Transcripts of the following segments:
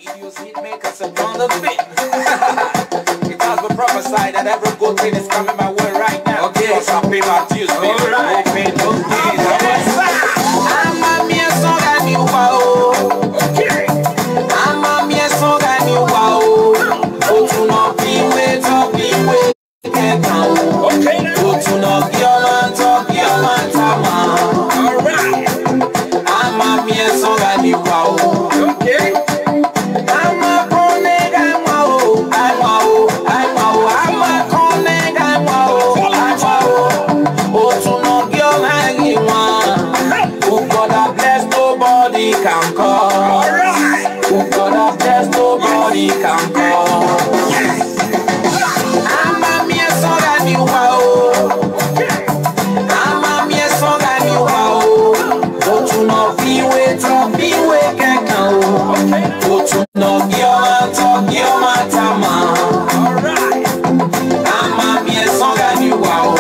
Idiots hit makers upon the fit. It has been prophesied that every good thing is coming my way right now. Okay, so I pay my dues, baby. Right. No pain, no gain. I'm a mere song and you wow. Okay. I'm a mere song and you wow. Oh, to not be with, can't count. Okay. Oh, to not be your man, tama. Alright. I'm a mere song and you wow. Okay. Can call. Alright. Who God bless, nobody can call. I'm a mere song and you wow. I'm a mere song and you wow. Go to no be wait can come. Go to no your matama. Alright. I'm a mere song and you wow.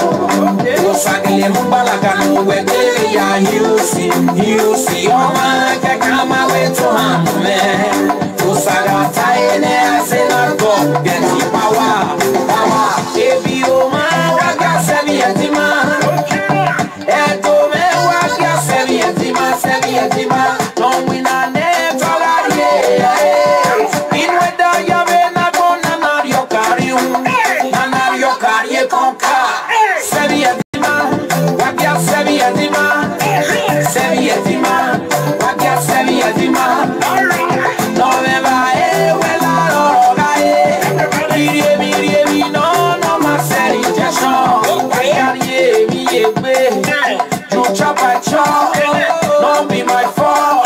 Go sagile mbalaka no wege ya you see your man. Come away to him, man. Usaga taine asena go get the power. If you man, what you say, Eto me what you say, don't win a net already. In weather you be na bona na your career conquer. Seviatima, what you Seviatima. Seviatima, no me va huela roga mire no más serio you chop I chop, no be my fault.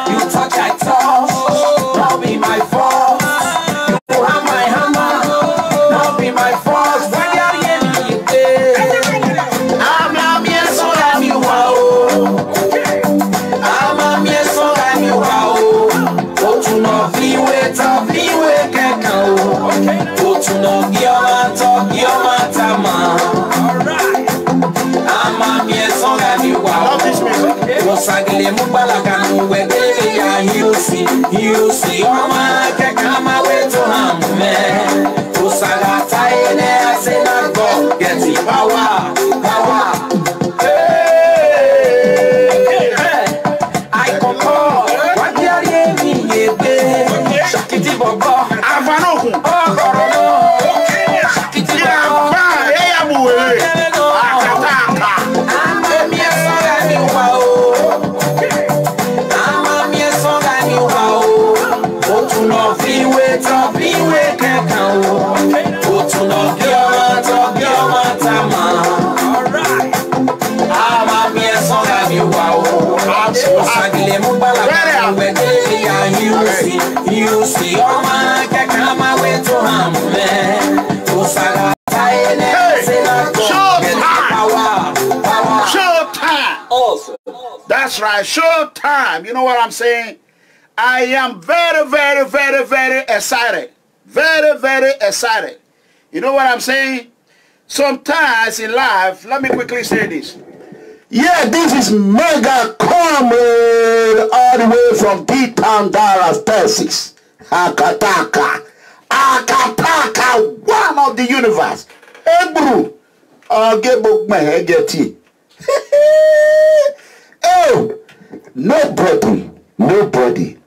You touch I touch, no be my fault. You have my hammer, no be my fault. You see, oh my, come away to him, man. Usagata ene, I say not go, get the power. I concur, what you are me, Shakiti Bobo, Avano, oh, Corono, Shakiti Bobo, I'm a mere son and you wow. I'm a mere son and you wow. Go to no freeway, can't count. Go to no your matama. Alright. I'm a mere son and you wow. You see, oh my, come away to him, man. Showtime. Awesome. That's right, showtime. You know what I'm saying? I am very, very, very, very excited. Very, very excited. You know what I'm saying? Sometimes in life, let me quickly say this. Yeah, this is Mega Comrade all the way from D-Town, Dallas, Texas. Akataka, one of the universe. Ebru, oh, nobody.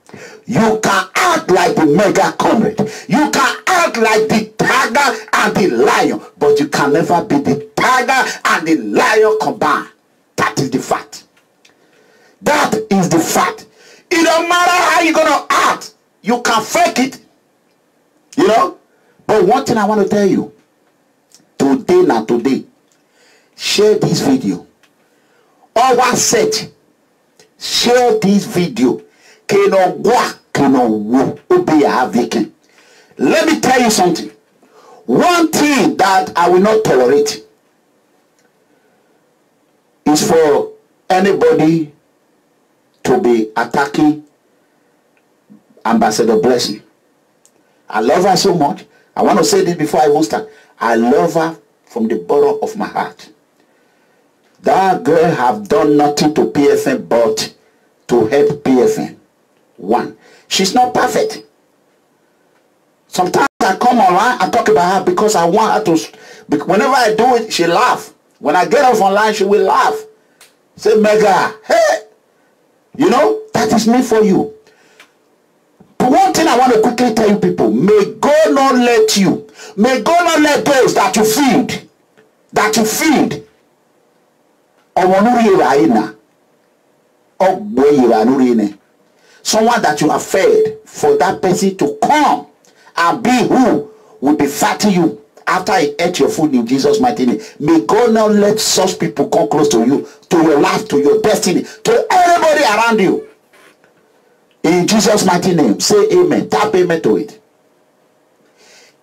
You can act like the Mega Comrade. You can act like the tiger and the lion, but you can never be the tiger and the lion combined. That is the fact. That is the fact. It don't matter how you're gonna act. You can fake it. You know? But one thing I want to tell you. Today. Share this video. Our set. Share this video. Let me tell you something. One thing that I will not tolerate is for anybody to be attacking Ambassador Blessing. I love her so much. I want to say this before I even start. I love her from the bottom of my heart. That girl have done nothing to PFN but to help PFN. One, she's not perfect. Sometimes I come online and talk about her because I want her to. Whenever I do it, she laugh. When I get off online, she will laugh. Say, Mega, hey, you know, that is me for you. But one thing I want to quickly tell you people, may God not let those that you feed, someone that you have fed, for that person to come and be who will be fatting you after he ate your food in Jesus' mighty name. May God not let such people come close to you, to your life, to your destiny, to everybody around you. In Jesus' mighty name, say amen. Tap amen to it.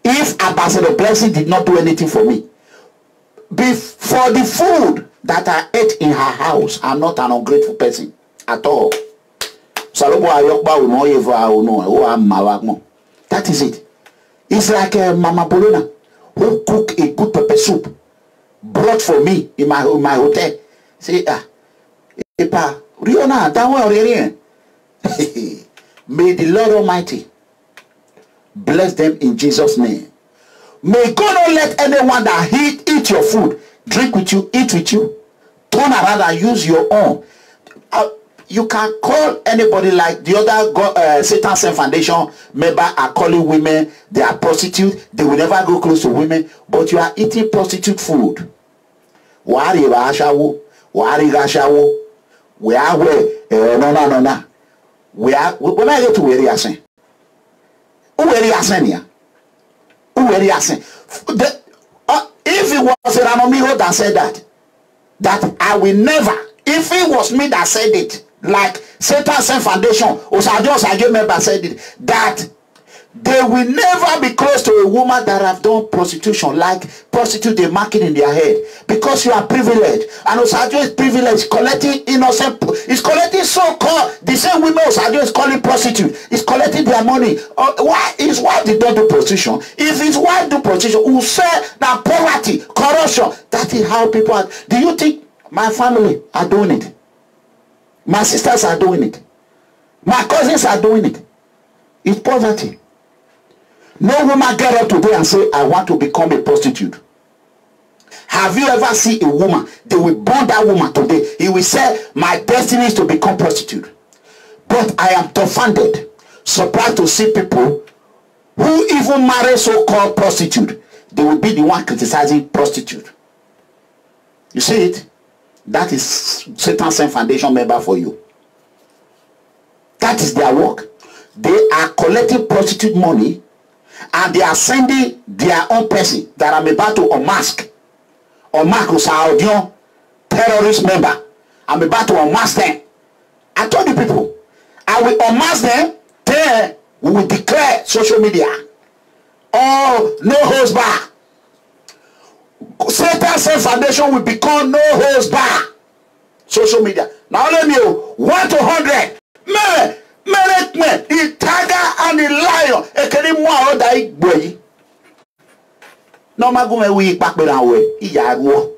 If Ambassador Blessing did not do anything for me, for the food that I ate in her house, I'm not an ungrateful person at all. That is it. It's like Mama Bolona, who cooked a good pepper soup, brought for me in my hotel. Say, Epa, Riona, that way. May the Lord Almighty bless them in Jesus' name. May God not let anyone that eat your food, drink with you, eat with you, turn around and use your own. You can call anybody like the other Satan Sent Foundation member are calling women, they are prostitutes, they will never go close to women, but you are eating prostitute food. We are no. We are when I get to where you are saying. Where you are saying here? Where you are saying? If it was Ranomiho that said that I will never, if it was me that said it, like Satan Sent Foundation, Osajo member said it, that they will never be close to a woman that have done prostitution, like prostitute they mark it in their head, because you are privileged. And Osajo is privileged, collecting innocent, is collecting so-called, the same women Osajo is calling prostitute, is collecting their money. Why his wife did not do prostitution? If his wife do prostitution, who say that poverty, corruption, that is how people are. Do you think my family are doing it? My sisters are doing it. My cousins are doing it. It's poverty. No woman get up today and say, I want to become a prostitute. Have you ever seen a woman? They will burn that woman today. He will say, my destiny is to become prostitute. But I am dumbfounded, surprised to see people who even marry so-called prostitute. They will be the one criticizing prostitute. You see it? That is Satan Sent Foundation member for you. That is their work. They are collecting prostitute money and they are sending their own person that I'm about to unmask. Unmask Osaudion, terrorist member. I'm about to unmask them. I told you people, I will unmask them, then we will declare social media. Oh, no holds bar. Satan Sent Foundation will become no holds bar. Social media. Now let me 1 to 100. Man, the tiger and the lion. Ekeri mo o dai gboyi. No magume wi pape ran we. Iya wo.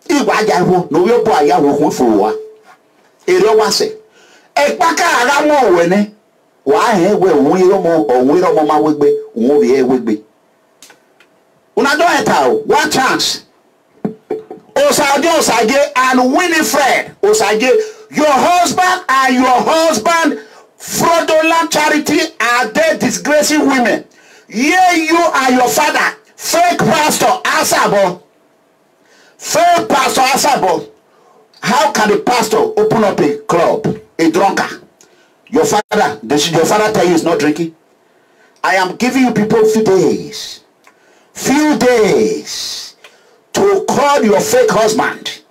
Iwa ja wo. No yo bo aya wo hun fo wa. Ere wa se. E paka ara mo we ni. Wa he we ohun iro mo ma wegbe. Ohun bi e wegbe. Una don't enter. One chance. Osage and Winifred Osage, your husband and your husband fraudulent charity are they disgracing women. Yeah, you and your father, fake pastor Asabo. Fake pastor Asabo. How can the pastor open up a club, a drunkard? Your father, your father tell you he's not drinking? I am giving you people few days to call your fake husband,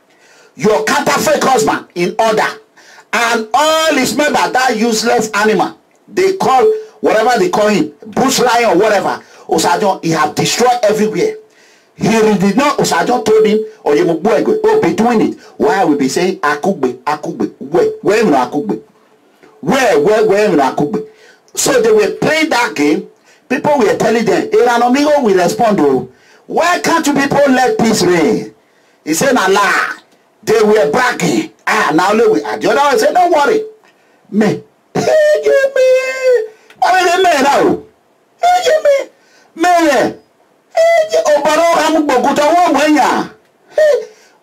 your counterfeit husband in order, and all his members, that useless animal they call, whatever they call him, bush lion or whatever. Osajo, he have destroyed everywhere. He did not. Osajo told him, or you will be doing it. Why will be saying akugbe? Where no akugbe? Where no akugbe? So they were playing that game. People were telling them, Iranomigo will respond to. Why can't you people let peace reign? He said, Allah. They were bragging. Now look, the other one said, don't worry. Me. What are they made now? Me. Obaro am bokuta wo mwenya.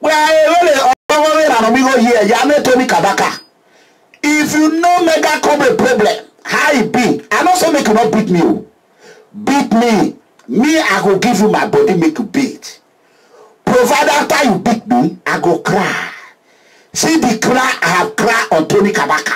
We are really here. Yame Tony Kabaka. If you know mega come a problem, how it be? I don't say make you not beat me. Beat me. Me, I go give you my body, make you beat. Provided after you beat me, I go cry. See the cry I have cried on Tony Kabaka.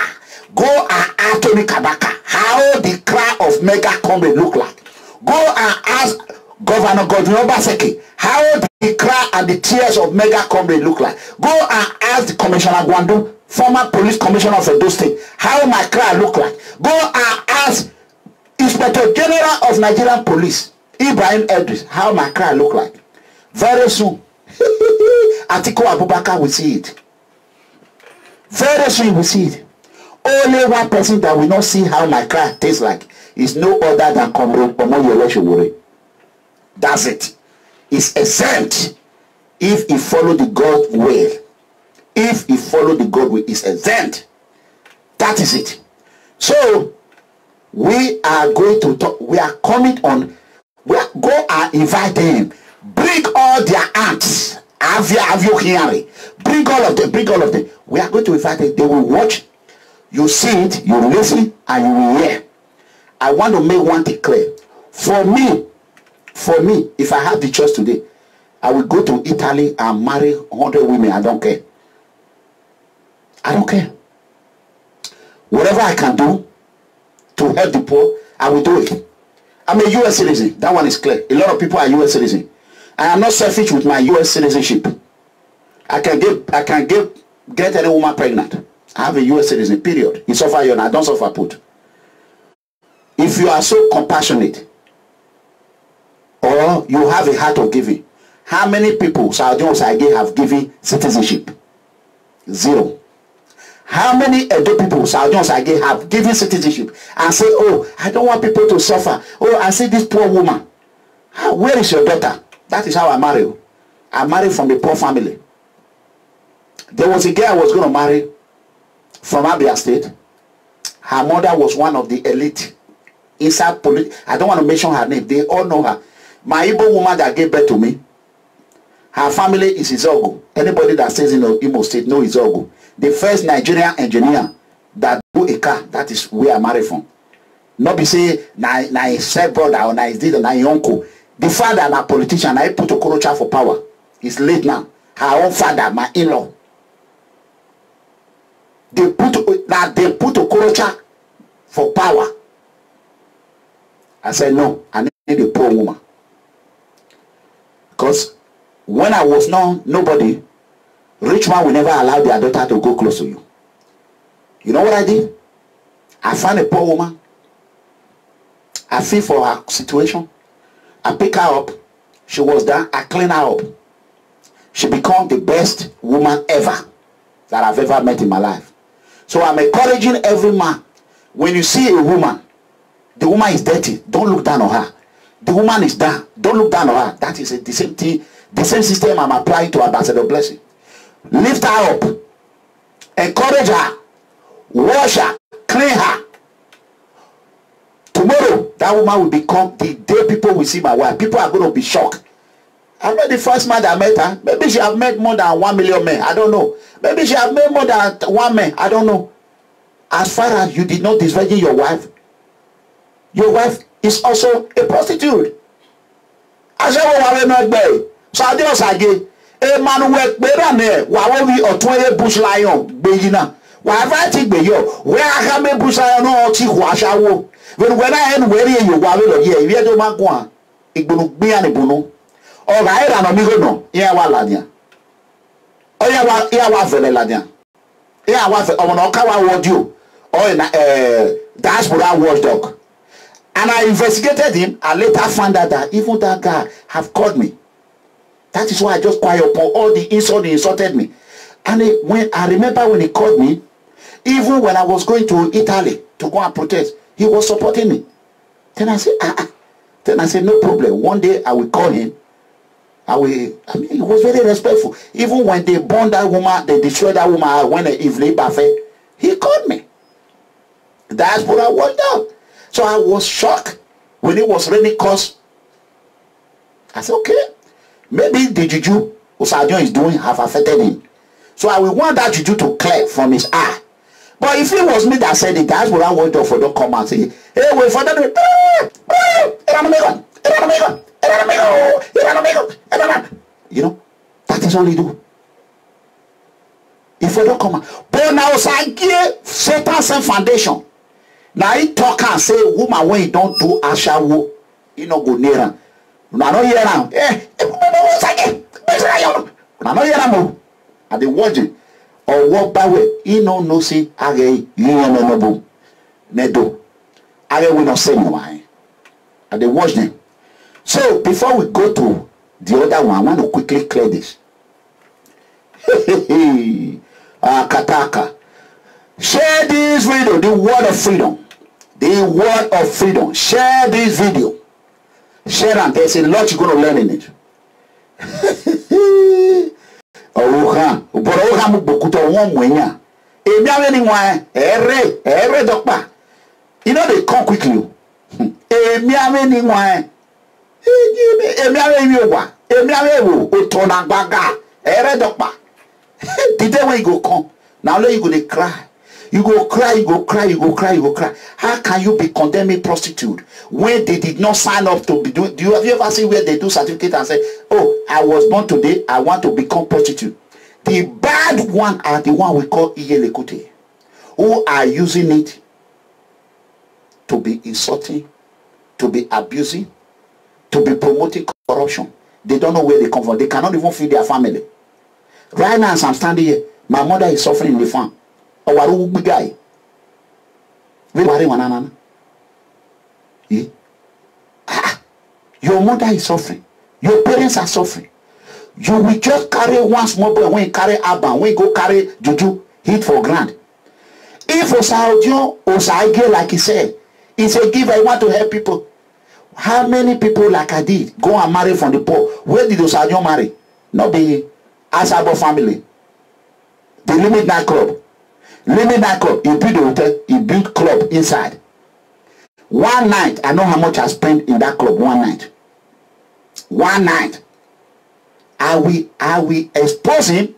Go and ask Tony Kabaka how the cry of Mega Combe look like. Go and ask Governor Godwin Obaseki how the cry and the tears of Mega Combe look like. Go and ask the Commissioner Gwandu, former police commissioner of Edo State, how my cry look like. Go and ask Inspector General of Nigerian Police, Ibrahim Edris, how my cry look like. Very soon, Atiku Abubakar will see it. Very soon you will see it. Only one person that will not see how my cry tastes like is no other than Comrade Omoyele Sowore. That's it. It's exempt if he follow the God way. If he follow the God way, it's exempt. That is it. So we are going to talk. We are coming on. Go and invite them. Bring all their aunts. Avio Hiari. Bring all of them. Bring all of them. We are going to invite them. They will watch. You see it, you listen, and you will hear. I want to make one thing clear. For me, if I have the choice today, I will go to Italy and marry 100 women. I don't care. I don't care. Whatever I can do to help the poor, I will do it. I'm a U.S. citizen. That one is clear. A lot of people are U.S. citizens. I am not selfish with my U.S. citizenship. I can get any woman pregnant. I have a U.S. citizen, period. You suffer you and I don't suffer put. If you are so compassionate or you have a heart of giving, how many people Saudi Osage have given citizenship? Zero. How many Edo people Saudi Osage have given citizenship and say, oh, I don't want people to suffer. Oh, I see this poor woman. Where is your daughter? That is how I marry you. I married from the poor family. There was a girl I was going to marry from Abia State. Her mother was one of the elite inside police. I don't want to mention her name. They all know her. My Igbo woman that gave birth to me, her family is Izogo. Anybody that stays in Imo State knows Izogo. The first Nigerian engineer that do a car, that is where I married from. Not be say, na his step brother or na his did or na his uncle. The father na politician, I put Okorocha for power. He's late now. Her own father, my in-law. They put Okorocha for power. I said, no, I need a poor woman. Because when I was nobody, rich man will never allow their daughter to go close to you. You know what I did? I found a poor woman. I feel for her situation. I pick her up. She was there. I clean her up. She became the best woman ever that I've ever met in my life. So I'm encouraging every man. When you see a woman, the woman is dirty, don't look down on her. The woman is down, don't look down on her. That is the same thing, the same system I'm applying to Ambassador Blessing. Lift her up, encourage her, wash her, clean her. Tomorrow, that woman will become the day people will see my wife. People are going to be shocked. I'm not the first man that met her. Maybe she have met more than 1 million men. I don't know. Maybe she have met more than 1 man. I don't know. As far as you did not disvirgin your wife is also a prostitute. Aṣẹ́wó wa wẹ́ náà gbẹ̀ Saudi Osage Emmanuel Gbẹ̀rànẹ̀ wà wọ́n wí ọ̀tún ẹ̀yẹ bush lion gbẹ̀yìn náà wà á fẹ́ ti gbẹ̀yọ̀ wẹ́ akámẹ́ bush lion náà ti hù aṣáwó wẹ́n náà ẹnu wẹ́rí èyí wà lọ́lọ́ yẹ ìwé ẹjọ́ máa gùn à ìgbónú gbìyànjú ìbùnú ọ̀rọ̀ ayé ìlànà mi gbẹ̀nà ìyá wa làdìyàn ìyá wa fẹ̀lẹ̀ làdìyàn ìyá wa fẹ̀ ọmọ náà ká wa wọ́ọ́dì o diaspora watchdog. And I investigated him. I later found out that even that guy have called me. That is why I just quiet upon all the insult he insulted me. And when I remember when he called me, even when I was going to Italy to go and protest, he was supporting me. Then I said, Then I said, no problem. One day I will call him. I mean, he was very respectful. Even when they burned that woman, they destroyed that woman when Evelyn Buffet, he called me. Diaspora walked out. So I was shocked when it was raining cause. I said, okay, maybe the juju Osadio is doing have affected him. So I will want that juju to clear from his eye. But if it was me that said it, that's what I want to for don't come and say, hey, wait for that. You know, that is all he do. If we don't come out. But now Satan same foundation. Now he talk and say, woman, when you don't do ashawo, you know go near him. Now no hear him. Now no hear him. And they watching. Or walk by way. He no see age no nedo. Age will not say no. And they watch them. So before we go to the other one, I want to quickly clear this. Kataka. Share this video, the word of freedom. The word of freedom. Share this video. Share them. There's a lot you're going to learn in it. You know they come quickly. The day when you go come, now let you go they cry. You go cry, you go cry, you go cry, you go cry. How can you be condemning prostitute when they did not sign up to be doing? Have you ever seen where they do certificate and say, oh, I was born today, I want to become prostitute? The bad one are the one we call Iyelekote, who are using it to be insulting, to be abusing, to be promoting corruption. They don't know where they come from. They cannot even feed their family. Right now, as I'm standing here, my mother is suffering in the farm. Your mother is suffering. Your parents are suffering. You will just carry one small boy when you carry Abba, when you go carry Juju, hit for grand. If Osadio, like he said, he's a giver, he want to help people. How many people like I did go and marry from the poor? Where did Osadio marry? Not the Asabo family. The Limit Night Club. Limit Night Club. He built a hotel. He built club inside. One night. I know how much I spent in that club. One night. One night. I will expose him.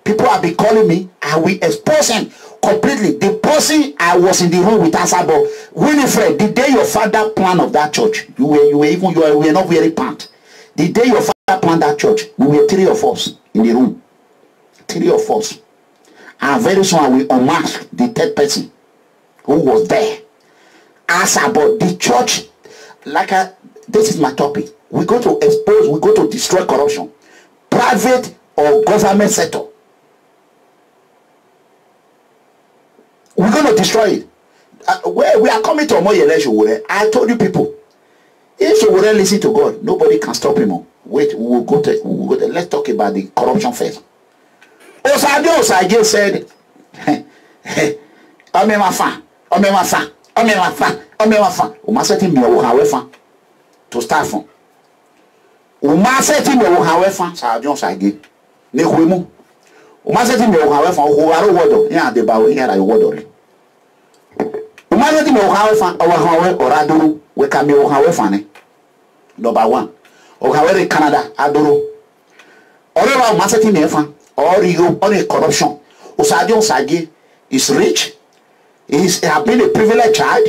People have been calling me. I will expose him completely. The person I was in the room with Asabo. Winifred, the day your father planned of that church, you were not very pant. The day your father planned that church, we were 3 of us in the room. 3 of us. And very soon I will unmask the 3rd person who was there. Ask about the church. This is my topic. We go to expose, we go to destroy corruption. Private or government sector. We're going to destroy it. We are coming to a more election. I told you people, if you wouldn't listen to God, nobody can stop him. Wait, we'll go to let's talk about the corruption first. Osadio said, to start from. Umaseti me however, Sadio Sage. Nehuemu. Umaseti me however, who are wodo, yeah, the bow here I wodo. Umaseti me however, or Aduru, we can be however. Number 1. Or however, Canada, Aduru. Or Maseti Nefa. Or you on a corruption. Osadio Sage is rich. He's have been a privileged child.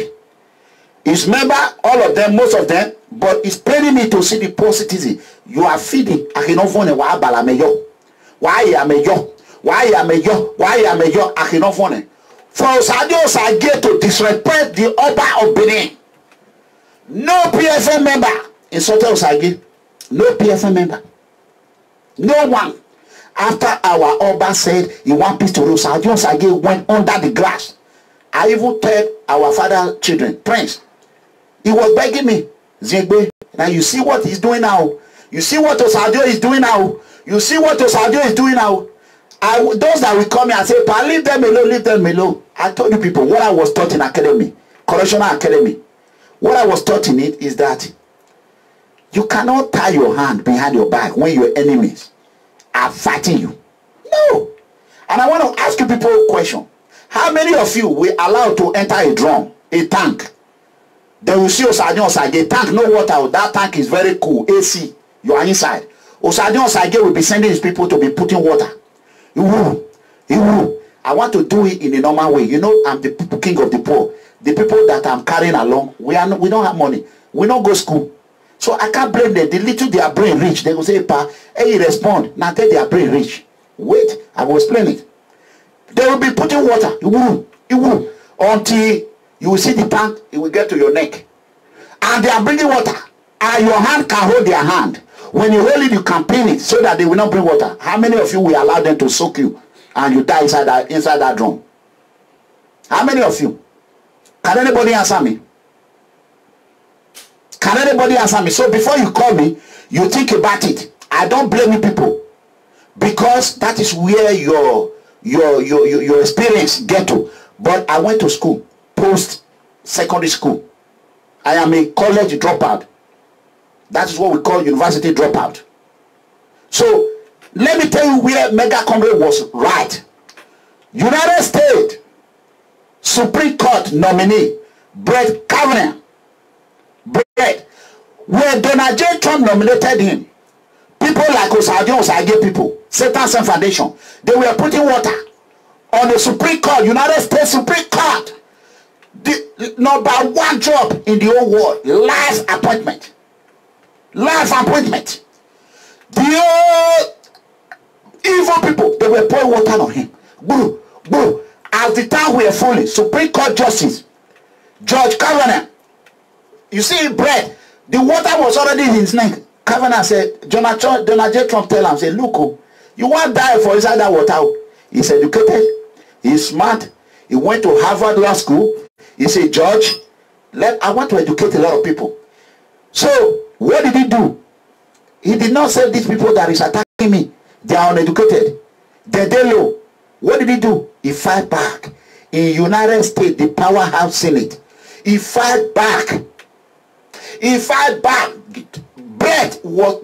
He's member, all of them, most of them, but it's paining me to see the poor citizen. You are feeding. I cannot find why balameyo. Why am yo? Why am yo? Why am yo? I cannot find. For Osadio Sage to disrespect the Oba of Benin. No PFM member insulted Osage. No PFM member. No one. After our Oba said he want peace to rule, Osadio Sage went under the grass. I even told our father children, Prince, he was begging me, Zegbe, now you see what he's doing now. You see what Osadio is doing now. You see what Osadio is doing now. Those that will come here and say, pa, leave them alone, leave them alone. I told you people, what I was taught in academy, correctional academy, what I was taught in it is that you cannot tie your hand behind your back when your enemies are fighting you. No. And I want to ask you people a question. How many of you were allowed to enter a drum, a tank, They will see Osaje Osage. Tank, no water. That tank is very cool. AC. You are inside. Osaje Osage will be sending his people to be putting water. I want to do it in a normal way. You know, I'm the king of the poor. The people that I'm carrying along, we don't have money. We don't go school. So I can't blame them. The little their brain rich, they will say, Pa, hey, respond. Now tell their brain rich. Wait, I will explain it. They will be putting water. It will. Until you will see the tank, it will get to your neck. And they are bringing water. And your hand can hold their hand. When you hold it, you can pin it so that they will not bring water. How many of you will allow them to soak you and you die inside that drum? How many of you? Can anybody answer me? Can anybody answer me? So before you call me, you think about it. I don't blame you people, because that is where your experience get to. But I went to school, post-secondary school. I am a college dropout. That is what we call university dropout. So let me tell you where Mega Comrade was right. United States Supreme Court nominee Brett Kavanaugh, where Donald J. Trump nominated him, people like Osagie people, Satan Foundation, they were putting water on the Supreme Court, United States Supreme Court. The number one job in the whole world, life appointment. Life appointment. The evil people, they were pouring water on him. Boo, boo. As the time we are falling, Supreme Court Justice Judge Kavanaugh, you see bread, the water was already in his neck. Kavanaugh said, Donald J. Trump tell him, say, look, you won't die for inside that water. He's educated, he's smart, he went to Harvard Law School, he's a judge. I want to educate a lot of people. So what did he do? He did not say these people that is attacking me, they are uneducated, they're low. What did he do? He fight back. In United States, the powerhouse Senate, he fight back. He fight back.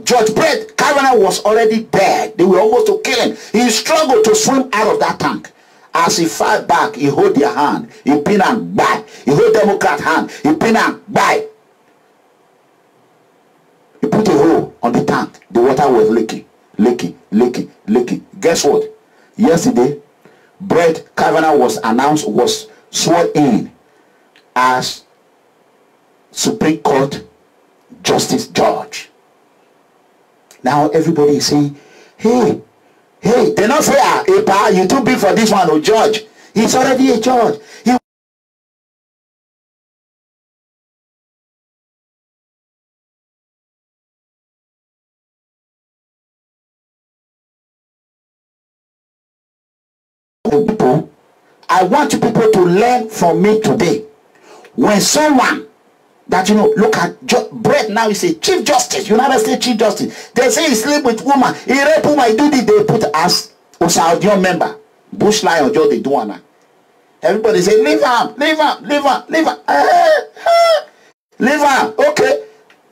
Judge Brett Kavanaugh was already dead. They were almost to kill him. He struggled to swim out of that tank. As he fight back, he hold their hand. He pin and buy. He hold Democrat hand. He pin and buy. He put a hole on the tank. The water was leaking. Guess what? Yesterday, Brett Kavanaugh was sworn in as Supreme Court Justice Judge. Now everybody is saying, hey, they not say, hey, you too big for this one, or judge. He's already a judge. People, I want you people to learn from me today. When someone that look at Brett now is a Chief Justice, United States Chief Justice. They say he sleep with woman, he rape woman, he do this, they put as Osaudion member. Bush Lion Joe they do one. Everybody say, leave him. Leave him. Okay.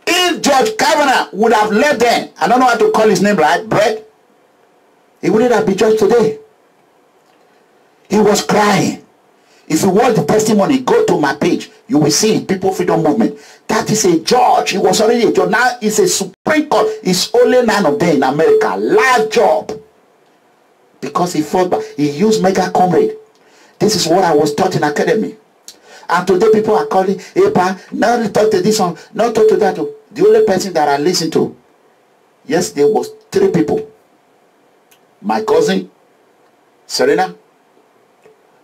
If Judge Kavanaugh would have left them, I don't know how to call his name, right? Brett, he wouldn't have been judged today. He was crying. If you watch the testimony, go to my page. You will see People Freedom Movement. That is a judge. He was already a judge. Now it's a Supreme Court. It's only 9 of them in America. Large job. Because he fought back. He used Mega Comrade. This is what I was taught in academy. And today people are calling, hey, pa, now talk to this one, not talk to that. The only person that I listened to yesterday was 3 people. My cousin, Serena,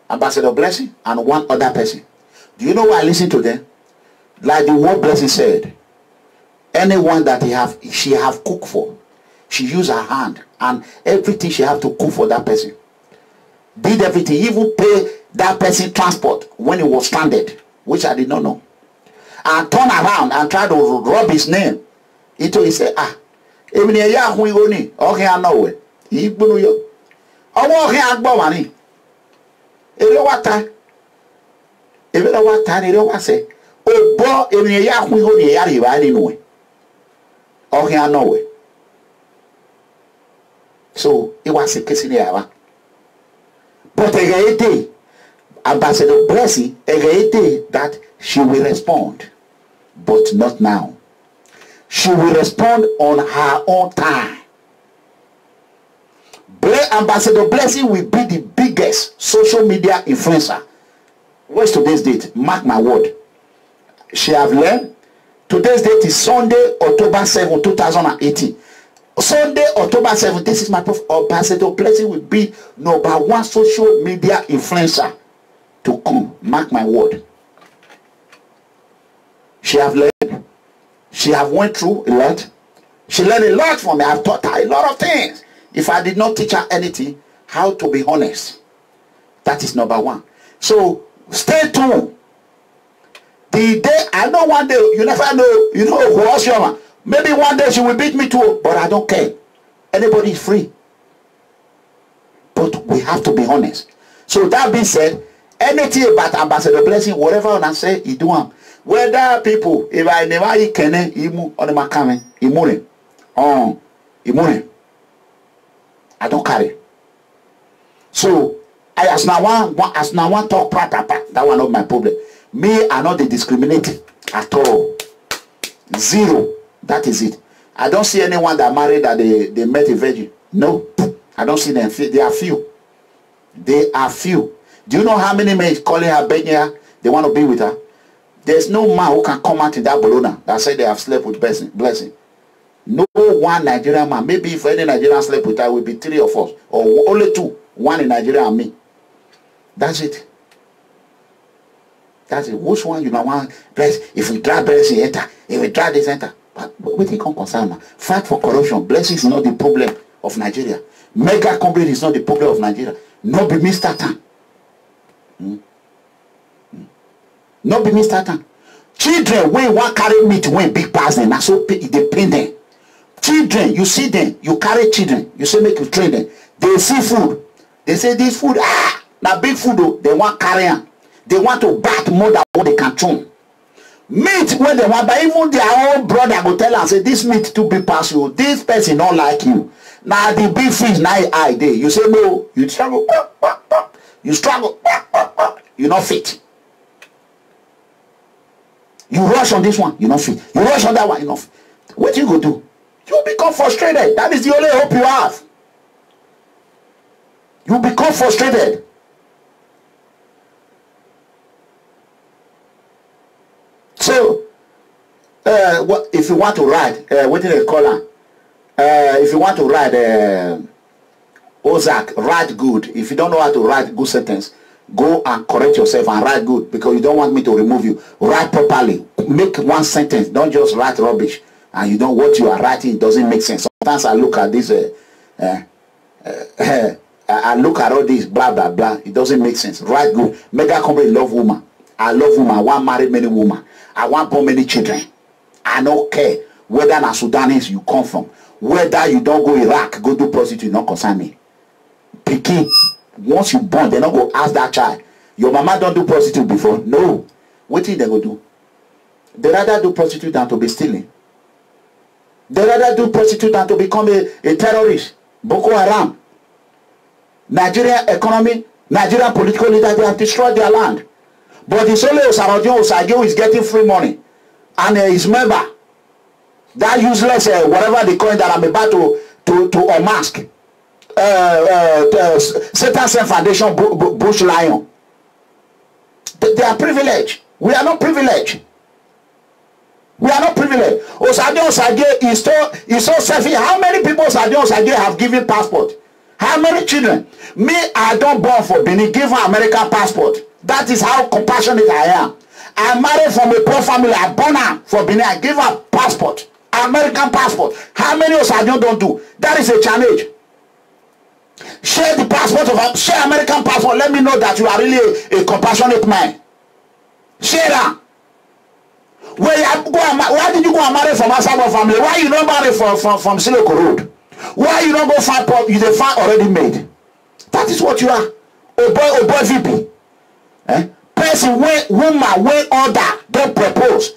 Ambassador Blessing, and 1 other person. Do you know why I listen to them? Like the word Blessing said, anyone that she have cooked for, she used her hand and everything she have to cook for that person. Did everything, even pay that person transport when he was stranded, which I did not know. And turn around and try to rub his name. He said, even a ya hu oni, okay, I know it. He bunu yo. Owo he agbo wani. Ere wata. Ebe na wata ni re wa se. Obo even a ya hu oni ya ri ba ni no. Okay, I know it. So it was a case in the but a day, Ambassador Blessing, a day that she will respond. but not now. She will respond on her own time. Ambassador Blessing will be the biggest social media influencer. What's today's date? Mark my word. She have learned. Today's date is Sunday, October 7, 2018. Sunday, October 7. This is my proof. Ambassador Blessing will be #1 social media influencer to come. Mark my word. She have learned. She have went through a lot. She learned a lot from me. I've taught her a lot of things. If I did not teach her anything, how to be honest. That is #1. So stay tuned. The day, I know one day, you never know, you know, who else you are. Maybe one day she will beat me too, but I don't care. Anybody is free. But we have to be honest. So that being said, anything about Ambassador Blessing, whatever I say, he do them. Whether people, if I never eat kene, imu on my coming, imune, imune. I don't carry. So I as now one talk papa. That one not my problem. Me, I not the discriminating at all. Zero. That is it. I don't see anyone that married that they met a virgin. No, I don't see them. They are few. They are few. Do you know how many men calling her begging her? They want to be with her. There's no man who can come out in that Bologna that said they have slept with Blessing. No one Nigerian man. Maybe if any Nigerian slept with her, it will be 3 of us. Or only 2. One in Nigeria and me. That's it. That's it. Which one you know want? If we drag Blessing, enter. If we drag this, enter. But we think on concern, man. Fight for corruption. Blessing is not the problem of Nigeria. Mega company is not the problem of Nigeria. Not be Mr. Tan. Not be Mr. Tan. Children, when one carry meat, when big pass them, that's so they pain them. Children, you see them, you carry children, you say make you train them. They see food. They say this food, now big food, though, they want carry on. They want to bat more than what they can chew. Meat when they want, but even their own brother will tell us, say this meat too big pass you. This person not like you. Now the big fish now I day. You say no, you struggle, you struggle, you're not fit. You rush on this one, you're not fit. You rush on that one, you're not fit. What you go do? You become frustrated. That is the only hope you have. You become frustrated. So, what if you want to ride? What do they call her? If you want to ride Ozark, ride good. If you don't know how to write good sentence, go and correct yourself and write good, because you don't want me to remove you. Write properly. Make one sentence. Don't just write rubbish. And you know what you are writing doesn't make sense. Sometimes I look at this, I look at all this, blah, blah, blah. It doesn't make sense. Write good. Mega company love woman. I love woman. I want marry many women. I want born many children. I don't care whether na Sudanese you come from. Whether you don't go Iraq, go do prostitute, not concern me. Pikin, once you born, they not go ask that child. Your mama don't do prostitute before. No. What thing they go do? They rather do prostitute than to be stealing. They rather do prostitute than to become a terrorist. Boko Haram. Nigerian economy, Nigerian political leaders, they have destroyed their land. But it's only Osaradio Osagio is getting free money. And his member, that useless, whatever they call it, that I'm about to unmask. Satan Sen Foundation, Bush Lion. They are privileged. We are not privileged. We are not privileged. Osadio Osagio is so selfish. How many people Osadio Osagio have given passport? How many children? Me, I don't born for Benin, give her American passport. That is how compassionate I am. I married from a poor family. I born her for Benin. I give her passport, American passport. How many Osadio don't do? That is a challenge. Share the passport of share American passport. Let me know that you are really a compassionate man. Share that. Why did you go and marry from Asabo family? Why you not marry from Siloko Road? Why you don't go find pop? You the find already made. That is what you are. Oh boy VP. Person woman when order don't propose.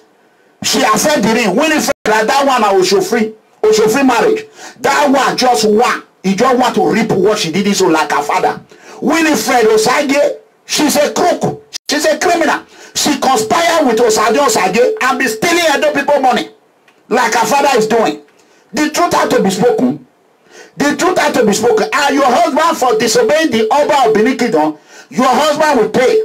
She accept the ring. Winifred, like that one I will show free marriage. That one just one. He just want to reap what she did so like her father. Winifred Osage, she's a crook. She's a criminal. she conspired with Osage and be stealing Edo people money like her father is doing. The truth has to be spoken. The truth has to be spoken. And your husband for disobeying the Oba of Benin Kingdom, your husband will pay.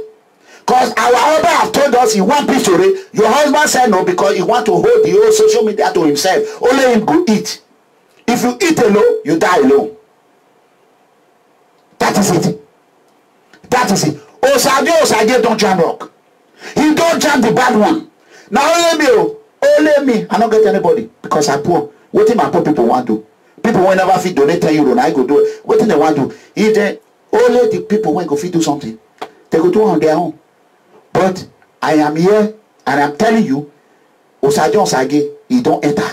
Because our Oba have told us he want peace to reign. Your husband said no because he want to hold the whole social media to himself. Only him go eat. If you eat alone, you die alone. That is it. That is it. Osage don't jam rock. He don't jam the bad one. Now only me. I don't get anybody because I poor. What do my poor people want to do? People will never fit donate 10 euro. I go do it. What do they want to do? If they only the people when go fit do something, they go do it on their own. But I am here and I'm telling you, Osage, he don't enter.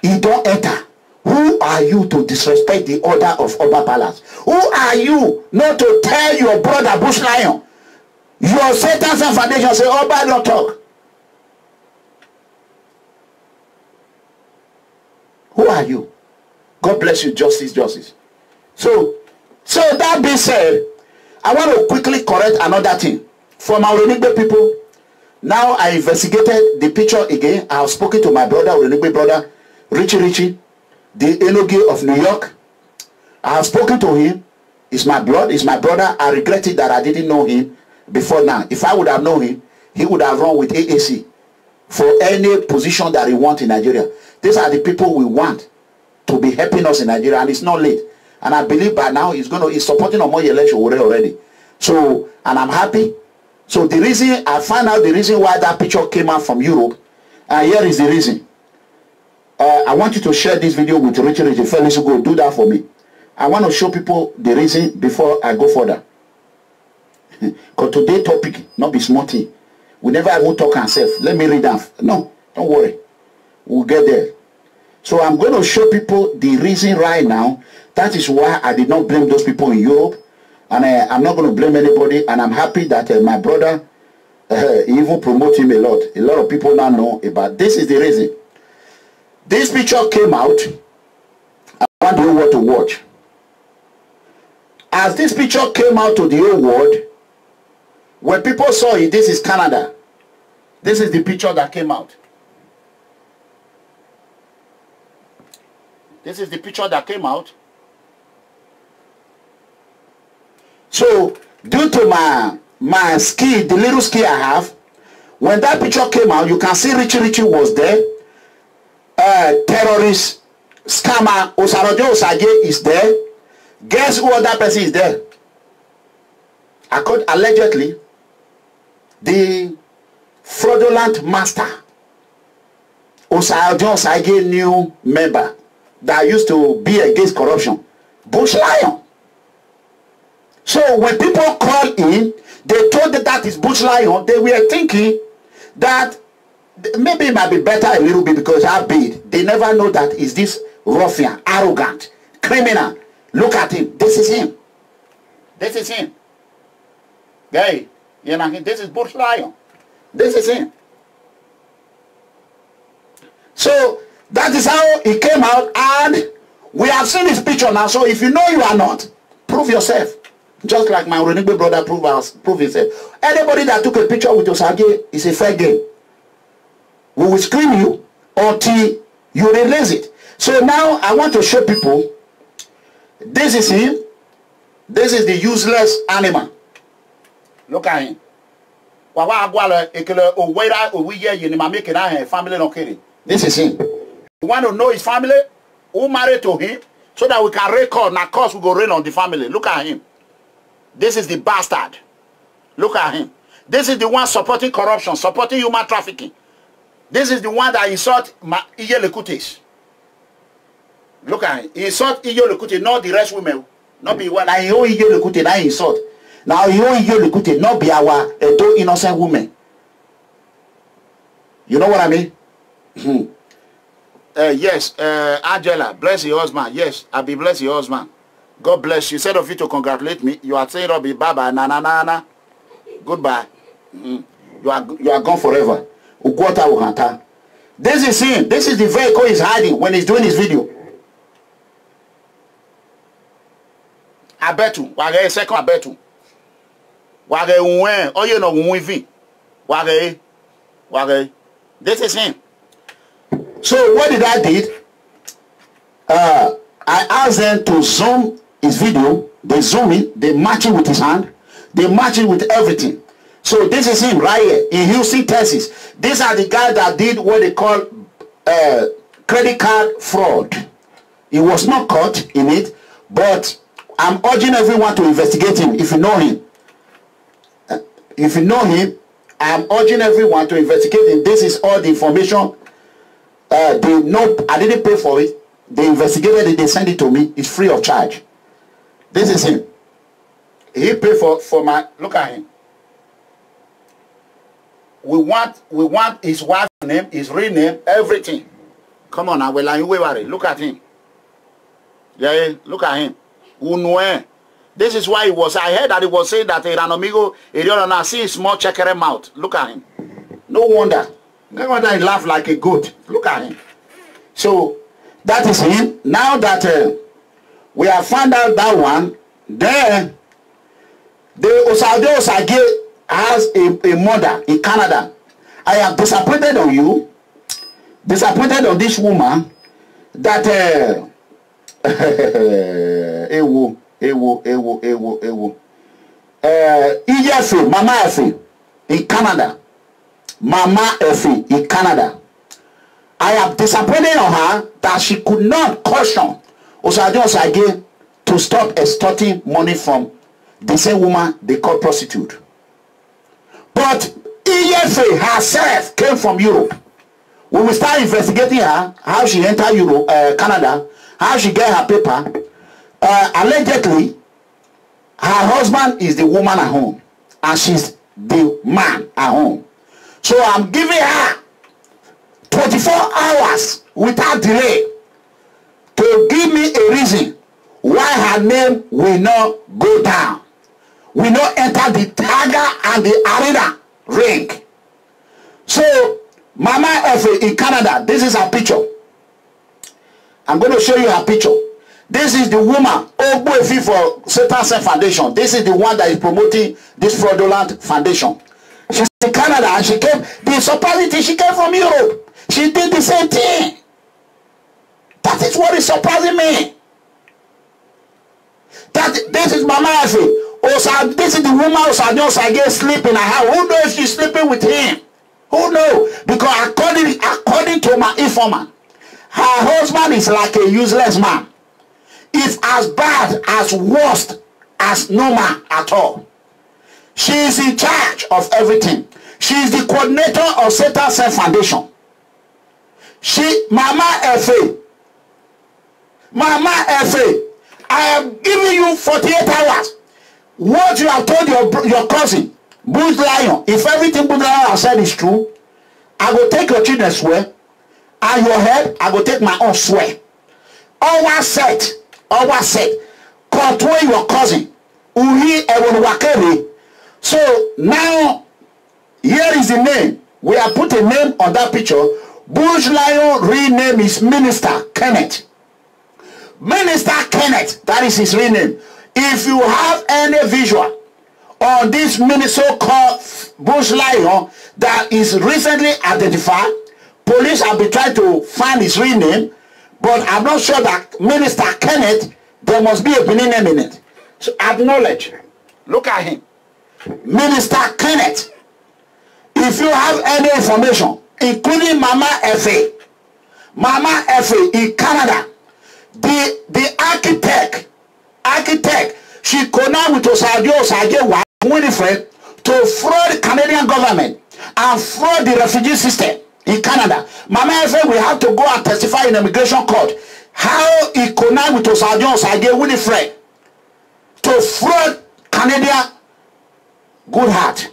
He don't enter. Who are you to disrespect the order of Oba Palace? Who are you not to tell your brother Bush Lion? Your Satan's and foundation say, Oba don't talk. Who are you? God bless you, justice. So that being said, I want to quickly correct another thing. For my Oronigbe people, now I investigated the picture again. I have spoken to my brother, Oronigbe brother, Richie, the Enogi of New York. I have spoken to him. He's my blood, he's my brother. I regret it that I didn't know him before now. If I would have known him, he would have run with AAC for any position that he wants in Nigeria. These are the people we want to be helping us in Nigeria, and it's not late. And I believe by now he's supporting Omoyele election already. So, and I'm happy. So the reason, I found out the reason why that picture came out from Europe, and here is the reason. I want you to share this video with Richie. Felix, go do that for me. I want to show people the reason before I go further. Because today's topic, not be smarty. We never even talk ourselves. Let me read that. No, don't worry. We'll get there. So I'm going to show people the reason right now. That is why I did not blame those people in Europe. And I'm not going to blame anybody. And I'm happy that my brother, even promote him a lot. A lot of people now know about this. Is the reason. This picture came out. I want the whole world to watch. As this picture came out to the whole world, when people saw it, this is Canada. This is the picture that came out. This is the picture that came out. So, due to my skill, the little skill I have, when that picture came out, you can see Richie was there. Terrorist, scammer, Osage is there. Guess who other person is there? Allegedly, the fraudulent master, Osage new member that used to be against corruption, Bush Lion. So when people call in, they told that is Bush Lion. They were thinking that maybe it might be better a little bit because how big. They never know that is this ruffian, arrogant, criminal. Look at him. This is him. This is him. Guy, you know, this is Bush Lion. This is him. So that is how he came out, and we have seen his picture now. So if you know you are not, prove yourself. Just like my Oronigbe brother prove himself. Anybody that took a picture with Osage is a fair game. We will screen you until you release it. So now I want to show people. This is him. This is the useless animal. Look at him. This is him. We want to know his family, who married to him, so that we can record. Now, of course, we go rain on the family. Look at him. This is the bastard. Look at him. This is the one supporting corruption, supporting human trafficking. This is the one that insult Iye Lekutes. Look at him. He insult Iye Lekute, not the rest women. Not be one. Now he owe Iye Lekute, now he insult. Now he owe Iye Lekute, not be our two innocent women. You know what I mean? Yes, Angela, bless your husband. Yes, I'll be bless your husband. God bless you. Instead of you to congratulate me, you are saying, Robby, bye-bye, na. Goodbye. You are gone forever. This is him. This is the vehicle he's hiding when he's doing his video. I bet you. I bet you. Oh, you know, Wage. This is him. So what did I did? I asked them to zoom his video. They zoom it. They match it with his hand. They match it with everything. So this is him right here in Houston, Texas. These are the guys that did what they call credit card fraud. He was not caught in it, but I'm urging everyone to investigate him if you know him. If you know him, I'm urging everyone to investigate him. This is all the information. I didn't pay for it. They investigated it. They sent it to me. It's free of charge. This is him. He paid for my. Look at him. We want his wife's name, his real name, everything. Come on now, look at him. Yeah, look at him. This is why he was. I heard that he was saying that Iranomigo, he don't see his small checker mouth. Look at him. No wonder. No wonder he laughed like a goat. Look at him. So that is him. Now that we have found out that one, then the Osage has a mother in Canada. I am disappointed on you, disappointed on this woman that Efe, Mama Efe in Canada. Mama Efe in Canada. I am disappointed on her that she could not caution Osage to stop extorting money from the same woman they call prostitute. But Efe herself came from Europe. When we start investigating her, how she entered Europe, Canada, how she get her paper, allegedly, her husband is the woman at home, and she's the man at home. So I'm giving her 24 hours without delay to give me a reason why her name will not go down, will not enter the Tiger and the Arena ring. So Mama Efe in Canada, this is her picture. I'm going to show you her picture. This is the woman, Ogbu Efi for Satan Self Foundation. This is the one that is promoting this fraudulent foundation. She's in Canada and she came, the surprising thing, she came from Europe. She did the same thing. That is what is surprising me. That this is Mama Efe. This is the woman Osage sleeping at her. Who knows if she's sleeping with him? Who knows? Because according to my informant, her husband is like a useless man. It's as bad, as worst, as no man at all. She is in charge of everything. She is the coordinator of Satan Self Foundation. Mama Efe, I am giving you 48 hours. What you have told your cousin, Bush Lion, if everything Bush Lion has said is true, I will take your children's swear, and your head, I will take my own swear. Always said, control your cousin. Uhi Ewonwakere. So now, here is the name. We have put a name on that picture. Bush Lion real name is Minister Kenneth. Minister Kenneth, that is his real name. If you have any visual on this so-called Bush Lion that is recently identified, police have been trying to find his real name, but I'm not sure that Minister Kenneth, there must be a Benin name in it. So acknowledge. Look at him. Minister Kenneth. If you have any information, including Mama Efe in Canada, the architect, she connected with Osage Winifred to fraud the Canadian government and fraud the refugee system in Canada. Mama Efe will have to go and testify in immigration court how he connected with Osage Winifred to fraud Canadian good heart.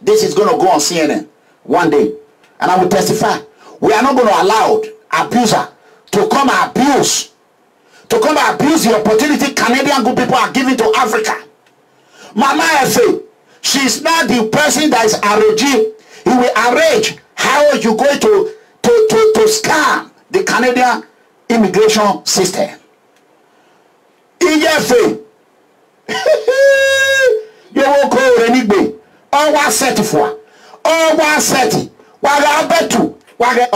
This is going to go on CNN one day, and I will testify. We are not going to allow abuser to come and abuse the opportunity Canadian good people are giving to Africa. Mama Efe, she is not the person that is arranging. He will arrange how you going to scam the Canadian immigration system. Efe, you will call Renigbe. Always set for. Oh, one set. Waga betu. Waga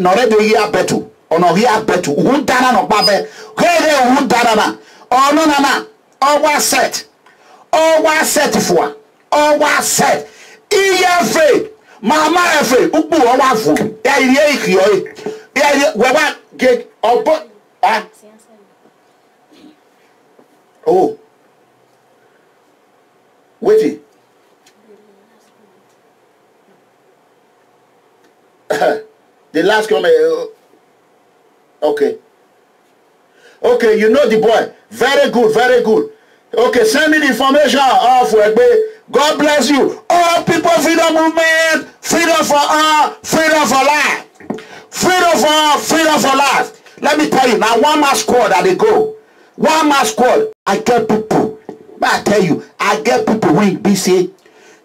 no redo here betu. Or no here betu. Who dana no babe. Who dana. Oh no no no. Oh, one set. Oh, one set for. Oh, one set. Iye Mama efe. Upu o wa fu. Ya ire ikio. Ya we wa get obo. Ah. Oh. Wait. The last comment. Okay. Okay, you know the boy. Very good, very good. Okay, send me the information of Wegbe. God bless you. All people freedom movement. Freedom for all. Freedom for life. Freedom for all. Freedom for life. Let me tell you, now one man squad that they go. One man squad. I get people. But I tell you, I get people when be say,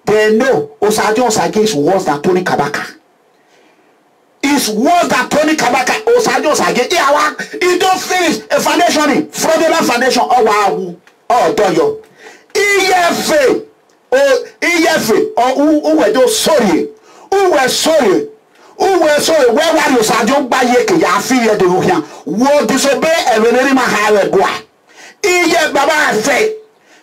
they know Osage is worse than Tony Kabaka. It's worse than Tony Kabaka. Osage. He don't finish a foundation. Fraudulent foundation. Oh wow. Oh doyo. EFA. Oh EFA. Oh who were those sorry? Who were sorry? Who were sorry? Where were you? Sadio Bayeke ya feel the Ruhian. Wo disobey a very high boy. Iye Baba FA.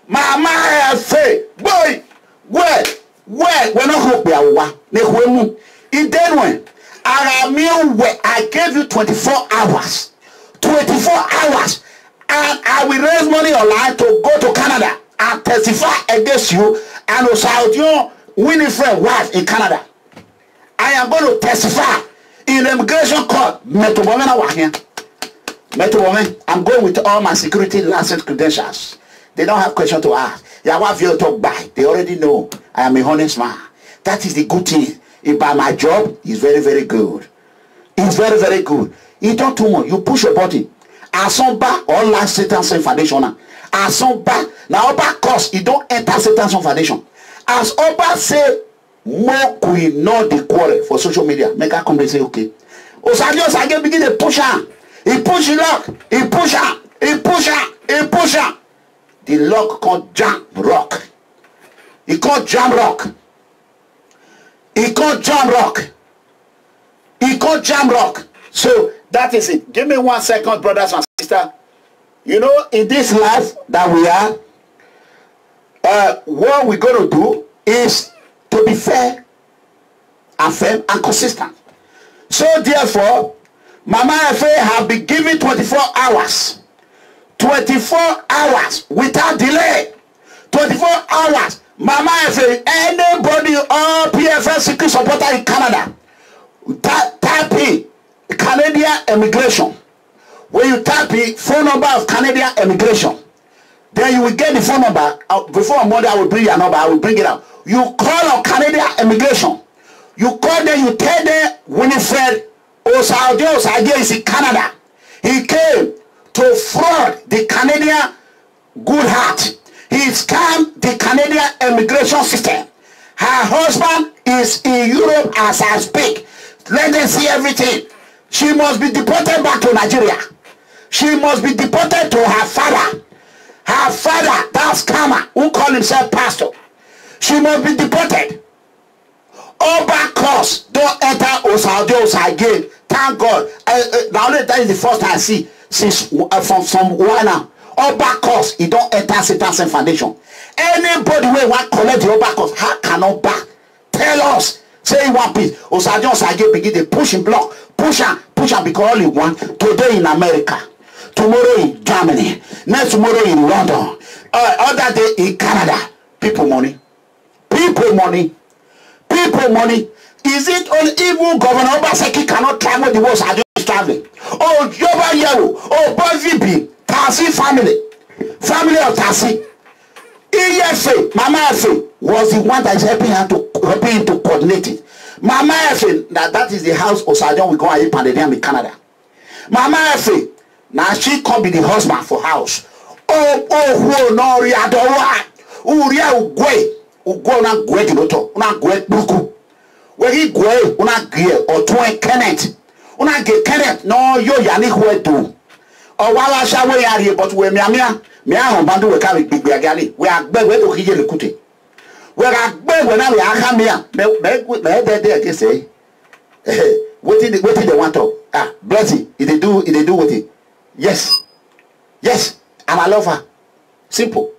Mama FA. Boy. Where? We're not hope ya wa. Ne huemu. It then when I gave you 24 hours. 24 hours. And I will raise money online to go to Canada and testify against you and Osadio Winifred wife in Canada. I am going to testify in the immigration court. I'm going with all my security license credentials. They don't have question to ask. They talk by. They already know I am a honest man. That is the good thing. About my job is very, very good. It's very, very good. You don't too much. You push a button. Asomba all last Satan's foundation. Asomba now Oba cost. You don't enter Satan's foundation. As Oba say, more we know the quarrel for social media. Make her come and say okay. Osadios again begin to push her. He push the lock. He push her. He push her. He push her. The lock called jam rock. He called jam rock. He called jam rock. He called jam rock. So that is it. Give me 1 second, brothers and sisters. You know, in this life that we are, what we're going to do is to be fair and firm and consistent. So therefore, Mama FA have been given 24 hours. 24 hours without delay. 24 hours. Mama FA, anybody or PFS secret supporter in Canada, type in Canadian immigration. When you type in phone number of Canadian immigration, then you will get the phone number. Before Monday, I will bring your number. I will bring it out. You call on Canadian immigration. You call them. You tell them Winifred Osage is in Canada. He came to fraud the Canadian good heart. He scammed the Canadian immigration system. Her husband is in Europe as I speak. Let them see everything. She must be deported back to Nigeria. She must be deported to her father. Her father, that scammer, who called himself pastor. She must be deported. All back course, don't enter Osage. Thank God. Now that is the first time I see since from some while now. All back course, he don't enter Satan's foundation. Anybody who want collect the back course, how cannot back? Tell us. Say one piece. Osage begin to push him block. Push him because all he want. Today in America. Tomorrow in Germany. Next tomorrow in London. Other day in Canada. People money. People money. People money. Is it only evil Governor Obaseki cannot travel the world? Osage is traveling. Oh, Yoba Yero. Oh, Bozibi. Tasi family. Family of Tasi. EFA, Mama FA was the one that is helping him to coordinate it. Mama FA, that is the house Osajon will go and pandemic in Canada. Mama FA, now she can be the husband for house. Oh, no, Riadowa. Uria Ugwe na Gwe Dinoto, una Gwe Buku. Where he Gwe, una Gwe, or Twain Kenneth. Una get Kenneth, no, yo Yannick Wedu. Or while I shall we are here, but we are bandu we carry big gali. We are beg to hear the cutie. We are big when we are coming here. They say, what did they want to? Ah, Blessing, if they do with it. Yes. Yes, I'm a lover. Simple.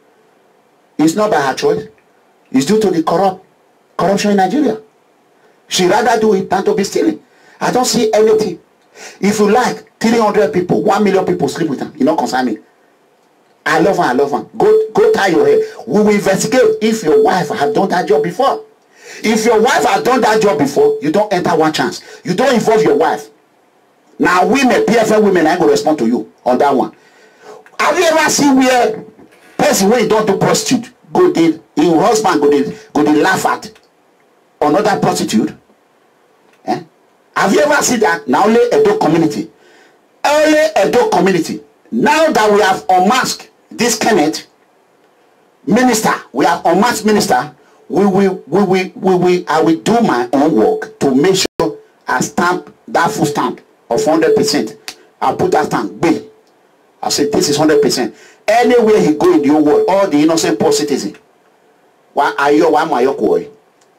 It's not by her choice. It's due to the corruption in Nigeria. She rather do it than to be stealing. I don't see anything. If you like, 300 people, 1 million people sleep with her. You don't concern me. I love her. Go tie your hair. We will investigate if your wife has done that job before. If your wife has done that job before, you don't enter one chance. You don't involve your wife. Now women, PFN women, I go respond to you on that one. Have you ever seen where person when you don't do prostitute go did your husband go did laugh at another prostitute? Eh? Have you ever seen that? Now only Edo community. Only Edo community. Now that we have unmasked this Kenneth minister, we have unmasked minister, I will do my own work to make sure I stamp that full stamp of 100%. I'll put that stamp B. I said this is 100%. Anywhere he go in the whole world, all the innocent poor citizens. You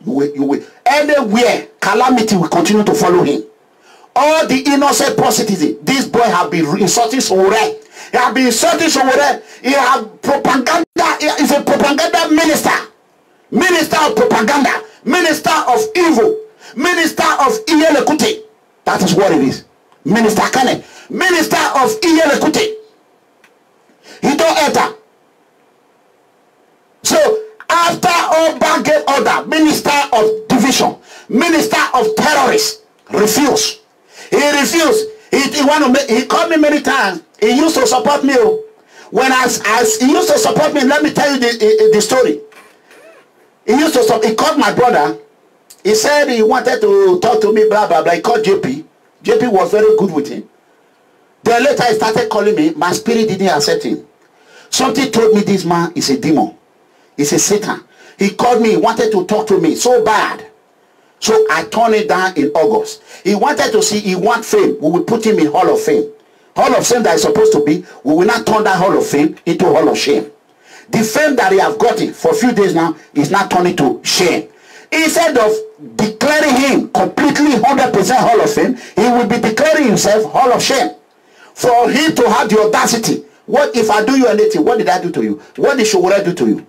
will. Anywhere calamity will continue to follow him. All the innocent poor citizens. This boy have been insulting Sowore. He have been insulting Sowore. He have propaganda. He is a propaganda minister. Minister of propaganda. Minister of evil. Minister of Iyelekute. That is what it is. Minister Kane. Minister of Iyelekute. He don't enter. So after Oba gave order, minister of division, minister of terrorists, refused. He refused. He called me many times. He used to support me. When as he used to support me, let me tell you the story. He called my brother. He said he wanted to talk to me, blah, blah, blah. He called JP. JP was very good with him. Then later he started calling me. My spirit didn't accept him. Something told me this man is a demon. He's a Satan. He called me. He wanted to talk to me so bad. So I turned it down in August. He wanted to see, he want fame. We will put him in Hall of Fame. Hall of Fame that is supposed to be, we will not turn that Hall of Fame into Hall of Shame. The fame that he have gotten for a few days now is not turning to shame. Instead of declaring him completely 100% Hall of Fame, he will be declaring himself Hall of Shame. For him to have the audacity. What if I do you anything? What did I do to you? What did Sowore do to you?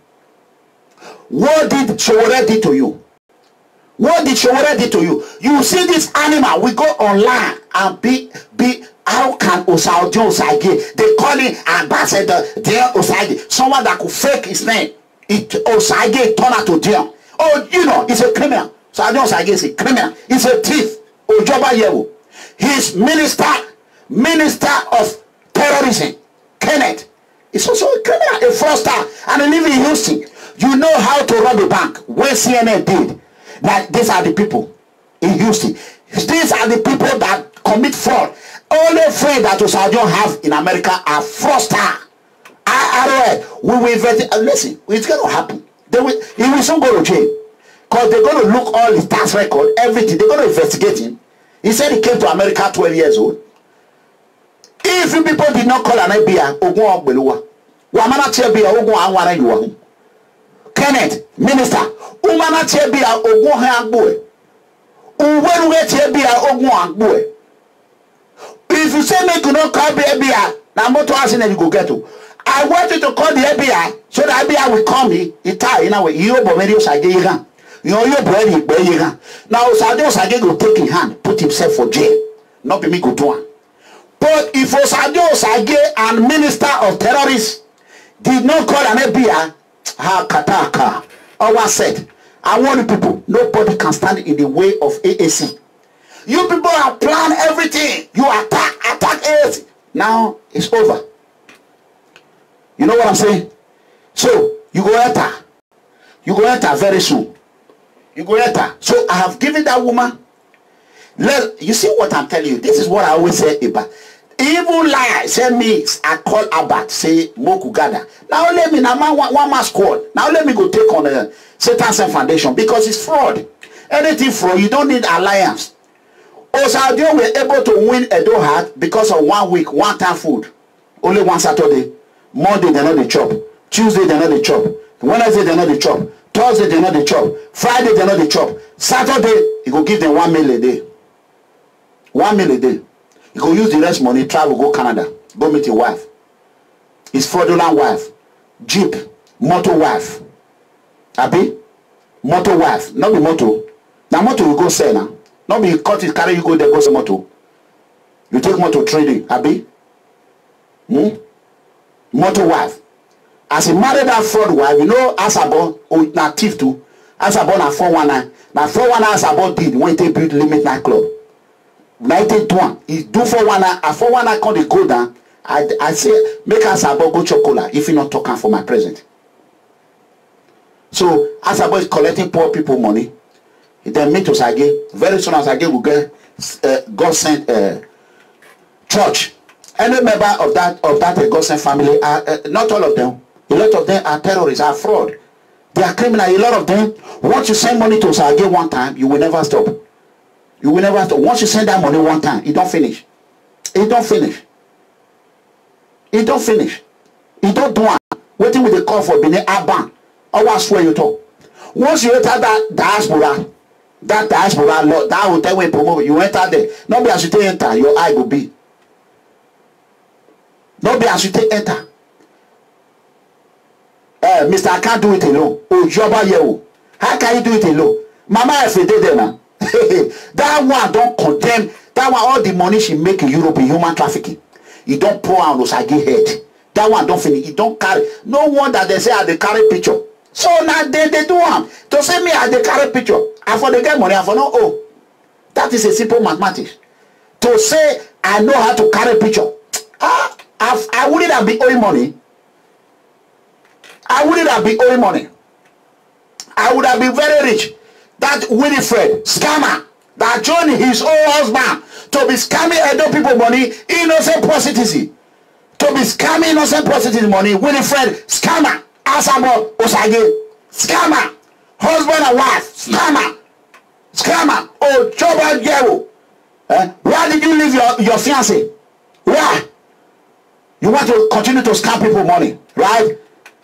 What did Sowore do to you? What did Sowore do to you? You see this animal, we go online and be how can Osage Osage? They call him ambassador Dear Osage. Someone that could fake his name. Osage turn out to Dear. Oh, you know, he's a criminal. Osage is a criminal. He's a thief. Ojoba Yewo. He's minister of terrorism. Kenneth is also a criminal, a fraudster, and he live in Houston. You know how to rob a bank. Where CNN did. That these are the people in Houston. These are the people that commit fraud. Only fraud that Osajo have in America are fraudsters. We will investigate. Listen, it's going to happen. He will soon go to jail. Because they're going to look all his tax record, everything. They're going to investigate him. He said he came to America 12 years old. If you people did not call an FBI, Ogun Ogbeluwa. Wamana Chebia, Ogun Anwana Yuahu. Kenneth, Minister, Umana Chebia, Ogun Hangboy. Uwe Chebia, Ogun Angboy. If you say me could not call the FBI, now I'm to ask you go get to. I want you to call the FBI so the FBI will call me. In a way, you Bomerio Sagegan. You know your brother Beyegan. Now Sadio Sage will take in hand, put himself for jail. Not be me go to one. But if Osadio Sage and Minister of Terrorists did not call an FBI, Kataka, our said, I warn people, nobody can stand in the way of AAC. You people have planned everything. You attack AAC. Now it's over. You know what I'm saying? So you go enter. You go enter very soon. You go enter. So I have given that woman. You see what I'm telling you? This is what I always say about. Evil lie say me, I call Abat, say Moku Gada. Now let me, now one man squad. Now let me go take on the Satan's Foundation because it's fraud. Anything fraud, you don't need alliance. Osadio were able to win Edo Heart because of 1 week, one time food. Only one Saturday. Monday, they're not the chop. Tuesday, they're not the chop. Wednesday, they're not the chop. Thursday they know the chop. Friday they know the chop. Saturday he go give them 1 meal a day. 1 meal a day. He go use the rest money, travel, go Canada, go meet your wife. His fraudulent wife, Jeep, motor wife. Abi, motor wife, not be motor. Now motor you go sell now. Not be cut it, carry you go there, go sell motor. You take motor trading, Abi. Motor wife. As he married that fraud wife, you know Asabo, na thief too. Asabo na 419. Na 419 Asabo did when they build Limit nightclub. 1921, he do 419. A 419 come they go down. I say make Asabo go chocolate if you not talking for my present. So Asabo is collecting poor people money. He then meet Osage. Very soon Osage will get God sent church. Any member of that God sent family are not all of them. A lot of them are terrorists, are fraud. They are criminal. A lot of them. Once you send money to Osage one time, you will never stop. You will never stop. Once you send that money one time, it don't finish. It don't finish. It don't finish. It don't do it. Waiting with the call for Benin Aban. I swear you talk. Once you enter that diaspora, Lord, that will tell you promote. You enter there. Not be as you enter, your eye will be. Not be as you enter. Mr. I can't do it alone. Oh, Joba Yewo. How can you do it alone? Mama if you did there now. That one don't condemn. That one, all the money she make in Europe in human trafficking. He don't pour on Osage head. That one don't finish. He don't carry. No wonder they say they carry picture. So now they do one. To say me they carry picture. I for the get money, I for no oh. That is a simple mathematics. To say I know how to carry picture. I wouldn't have been owing money. I wouldn't have been owing money. I would have been very rich. That Winifred scammer that joined his own husband to be scamming other people money, innocent prostitutes. To be scamming innocent prostitutes money, Winifred scammer, Asabo Osage scammer, husband and wife scammer. Oh, Joba Yewo. Why did you leave your fiancé? Why? You want to continue to scam people money, right?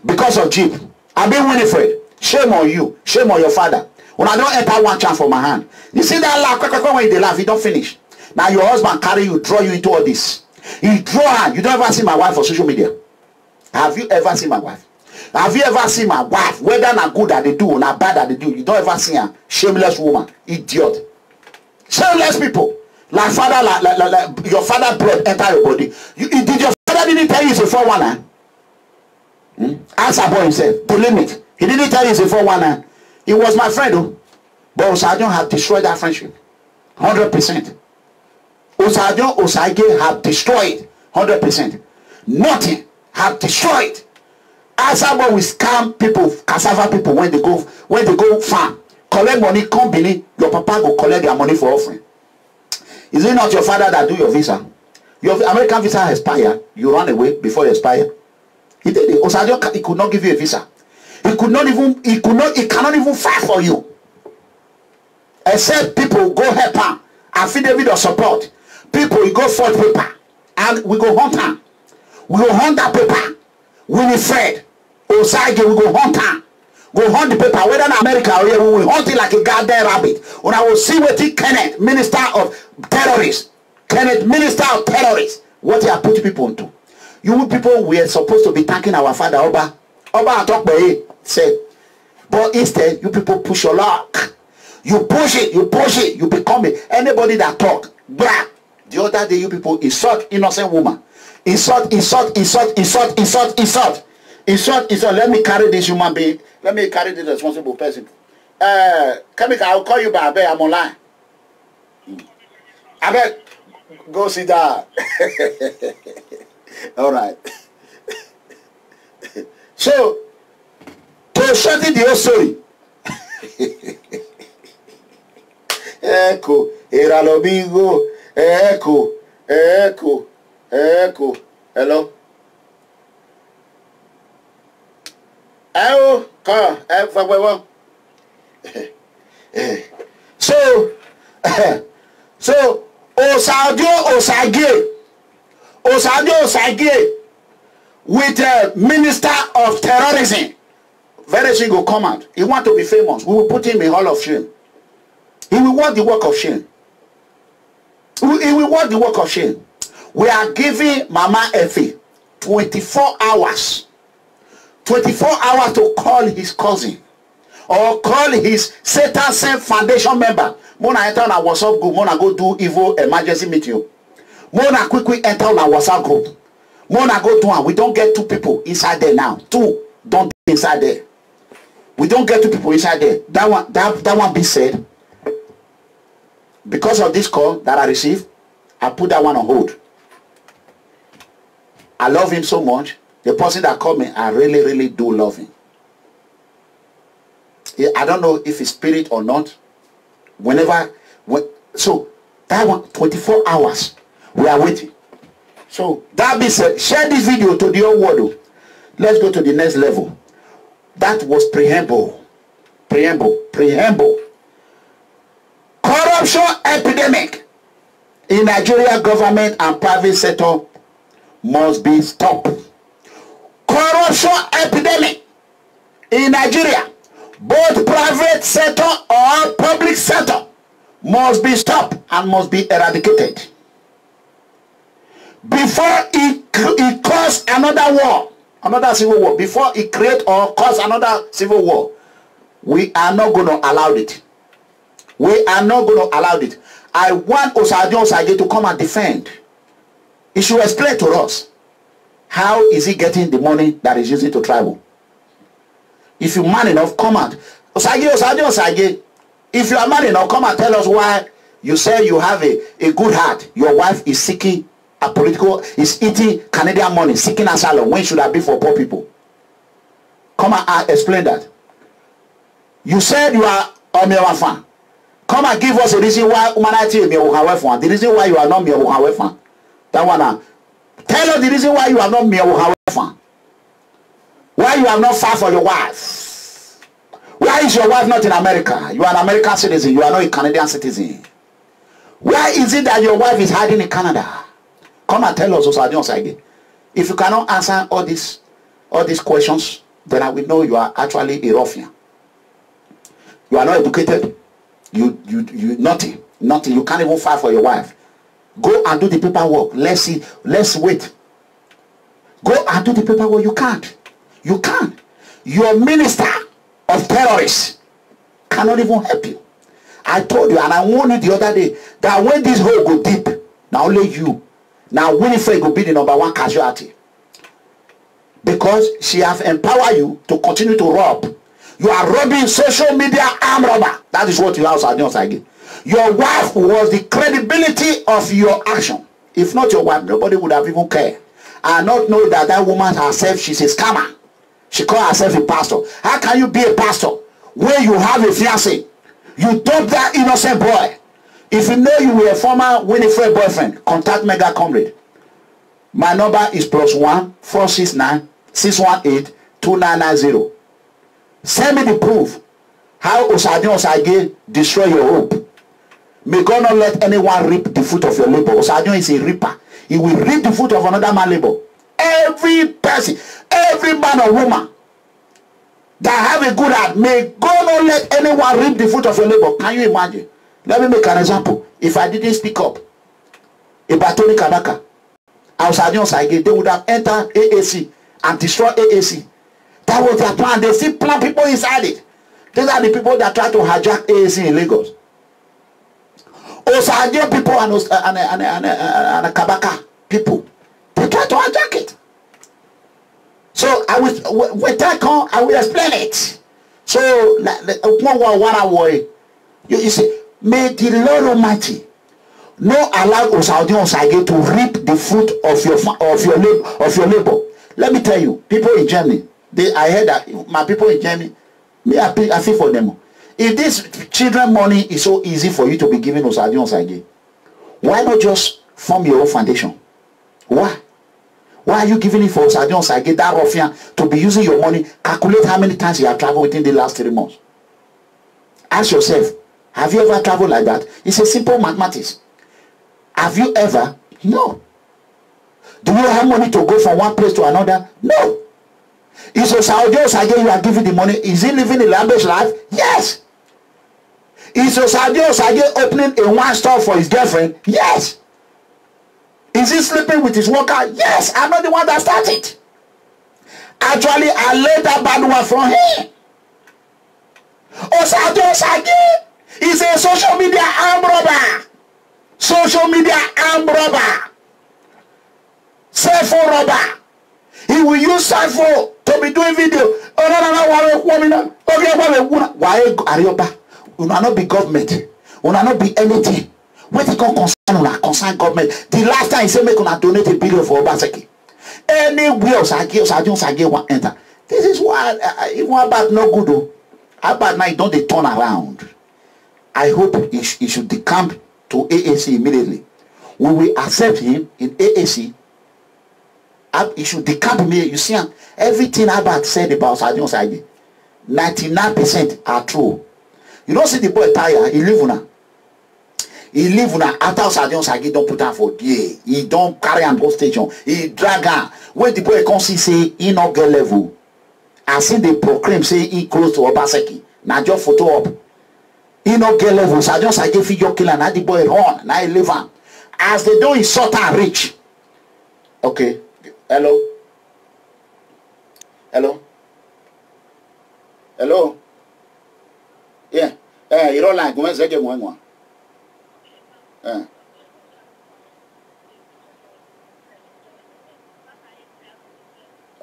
Because of Jeep. I've been Winifred. Shame on you. Shame on your father. When I don't enter one chance for my hand. You see that laugh, when they laugh, you don't finish. Now your husband carry you, draw you into all this. He draw her. You don't ever see my wife on social media. Have you ever seen my wife? Have you ever seen my wife? Whether not good that they do or not bad that they do, you don't ever see her. Shameless woman. Idiot. Shameless people. Like father, like your father blood enter your body. Did your father didn't tell you it's a 419? Ask about himself. The limit. He didn't tell you it's a 419. He was my friend, though. But Osajo have destroyed that friendship. 100%. Osage have destroyed 100%. Nothing have destroyed. Asabo will scam people, cassava people when they go farm. Collect money, come Benin. Your papa go collect their money for offering. Is it not your father that do your visa? Your American visa expired. You run away before it expire. He did it. Osajo, he could not give you a visa. He cannot even fight for you. Except people go help him. Affidavit of support. People, you go forge paper. And we go hunt him. We go hunt that paper. Winifred, Osage, we go hunt him. Go hunt the paper. Whether in America or here, we will hunt it like a goddamn rabbit. When I will see what he Kenneth, Minister of Terrorists. Kenneth, Minister of Terrorists. What he have put people into. You people were supposed to be thanking our father, Oba. Oba talk by it. Say, but instead you people push your luck. You push it, you become it. Anybody that talk, blah. The other day you people insult innocent woman. Insult. Let me carry this human being. Let me carry this responsible person. Kamika, I'll call you back. I'm online. I bet go sit down. All right. So to shut it the whole story. Echo, Eralobigo, echo. Hello. Come, So Osajo Osage with the Minister of Terrorism. very soon he will come out. He want to be famous. We will put him in Hall of Shame. He will work the work of shame. He will work the work of shame. We are giving Mama Effie 24 hours. 24 hours to call his cousin. Or call his Satan Sent Foundation member. Mona enter on our WhatsApp group. Mona go do evil emergency meeting. Mona quickly enter on our WhatsApp group. Mona go do one. We don't get 2 people inside there now. 2 don't be inside there. We don't get 2 people inside there. That one be said. Because of this call that I received, I put that one on hold. I love him so much. The person that called me, I really, really do love him. I don't know if it's spirit or not. So that one, 24 hours, we are waiting. So that being said, share this video to the whole world. Let's go to the next level. That was preamble. Preamble. Corruption epidemic in Nigeria government and private sector must be stopped. Corruption epidemic in Nigeria, both private sector or public sector, must be stopped and must be eradicated. Before it cause another war, another civil war, before it create or cause another civil war, we are not going to allow it. We are not going to allow it. I want Osadio Osage to come and defend. He should explain to us how is he getting the money that is using to travel. If you're man enough, come out. Osage. If you are man enough, come and tell us why you say you have a good heart. Your wife is seeking a political, is eating Canadian money, seeking asylum when should have been for poor people. Come and explain that. You said you are a fan. Come and give us a reason why humanity is the reason why you are not fan. That one. Tell us the reason why you are not fan. Why you have not filed for your wife. Why is your wife not in America? You are an American citizen. You are not a Canadian citizen. Why is it that your wife is hiding in Canada? Come and tell us, Osage. If you cannot answer all these questions, then I will know you are actually a ruffian. You are not educated. You nothing. You can't even file for your wife. Go and do the paperwork. Let's see. Let's wait. Go and do the paperwork. You can't. You can't. Your minister of terrorists cannot even help you. I told you and I warned you the other day that when this hole go deep, now only you. Now Winifred will be the #1 casualty. Because she has empowered you to continue to rob. You are robbing social media arm robber. That is what you have again. Your wife was the credibility of your action. If not your wife, nobody would have even cared. And not know that that woman herself, she's a scammer. She called herself a pastor. How can you be a pastor when you have a fiancé? You dump that innocent boy. If you know you were a former Winifred boyfriend, contact Mega Comrade. My number is +1 469 618 2990. Send me the proof how Osage destroy your hope. May God not let anyone reap the fruit of your labor. Osage is a reaper. He will reap the fruit of another man's labor. Every person, every man or woman that have a good heart, may God not let anyone reap the fruit of your labor. Can you imagine? Let me make an example. If I didn't speak up about Tony Kabaka, Osage, they would have entered AAC and destroyed AAC. That was their plan. They still plan people inside it. These are the people that try to hijack AAC in Lagos. Osage people and Kabaka people, they try to hijack it. So I will, when that come, I will explain it. So you see, may the Lord Almighty not allow Osage to reap the fruit of your labor. Let me tell you, people in Germany. I heard that my people in Germany, I feel for them. If this children money is so easy for you to be giving Osage, why not just form your own foundation? Why? Why are you giving it for Osage, that ruffian, to be using your money? Calculate how many times you have traveled within the last 3 months. Ask yourself, have you ever traveled like that? It's a simple mathematics. Have you ever? No. Do you have money to go from one place to another? No. Is Osajo Osage you are giving the money? Is he living a lavish life? Yes. Is Osajo Osage opening a wine store for his girlfriend? Yes. Is he sleeping with his worker? Yes. I'm not the one that started. Actually, I laid that bad one from him. Osajo Osage is a social media arm robber. Social media arm robber. Cell phone robber. He will use cell phone to be doing video. Oh no. Okay, why Arioba? You will not be government. You will not be anything. When it concern government, the last time he said make una donate $1 billion for Obaseki. Anywhere Osage want enter. This is why even about no good though. About now don't they turn around. I hope he should decamp to AAC immediately. We will accept him in AAC. He should decamp me. You see, everything Albert said about Sadion Sagi, 99% are true. You don't see the boy tire. He live una. He live una. After Sadion Sagi don't put her for day. He don't carry and go station. He drag her. When the boy comes, he say he not get level. I see they proclaim say he close to Obaseki. Now just photo up. He not get level. Sadion Sagi figure killer. Now the boy run. Now he live on. As they do, he sort and rich. Okay. Hello? Hello? Hello? Yeah. You don't like when say one.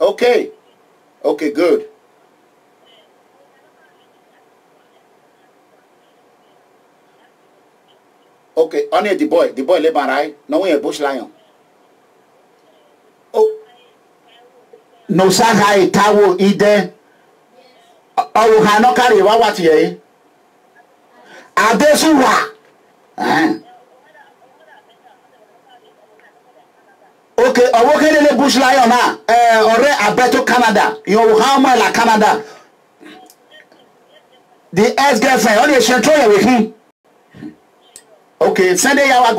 Okay. Okay, good. Okay, only the boy live right? No way a bush lion. Oh. No Sahai Tawo Ide. Oh, Hanokari, what ye? Adesuwa. Okay, I work in the bush lion now. Or I bet to Canada. You know how much like Canada? The ex-girlfriend, only a shelter with him. Okay, send it out.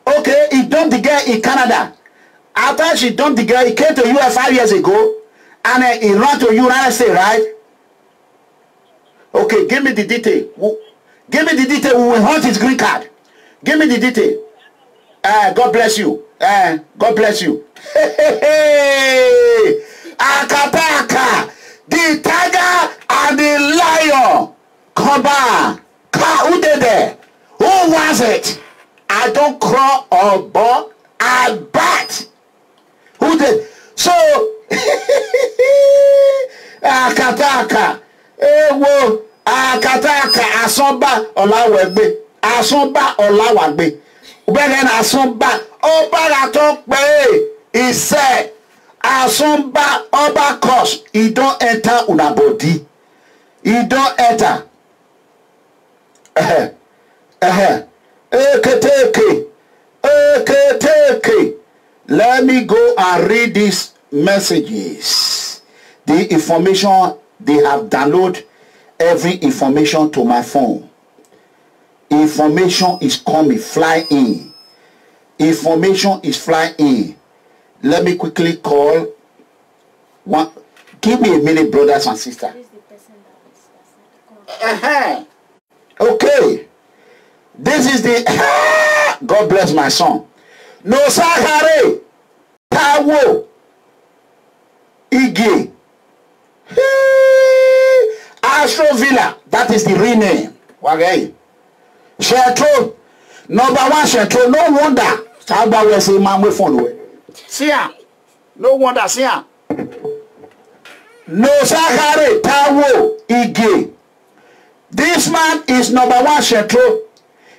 Okay, he dumped the girl in Canada. After she dumped the girl, he came to US 5 years ago, and he ran to United States, right? Okay, give me the detail. Give me the detail. We will hunt his green card. Give me the detail. God bless you. God bless you. Hey, Akataka, the tiger and the lion. Come back. Who did that? Who was it? I don't crawl or bark. I bat. Who did? So, Akataka. Ewo. Akataka. Asomba Olawegbe. Asomba Olawagbe. Ubegen Asomba. Oba Latokbe. He said, Asomba Oba Kosh. He don't enter una body. He don't enter. Let me go and read these messages. The information they have downloaded every information to my phone. Information is coming, fly in. Information is flying in. Let me quickly call one. Give me a minute, brothers and sisters. Okay. This is the God bless my son. No Sahare Tawo Ige Astro Villa. That is the real name. Okay. Shetro. Number one Shetro. No wonder. Saba we say man we phone. See ya. No wonder. See ya. No Sahare Tawo Ige. This man is number one Shetro.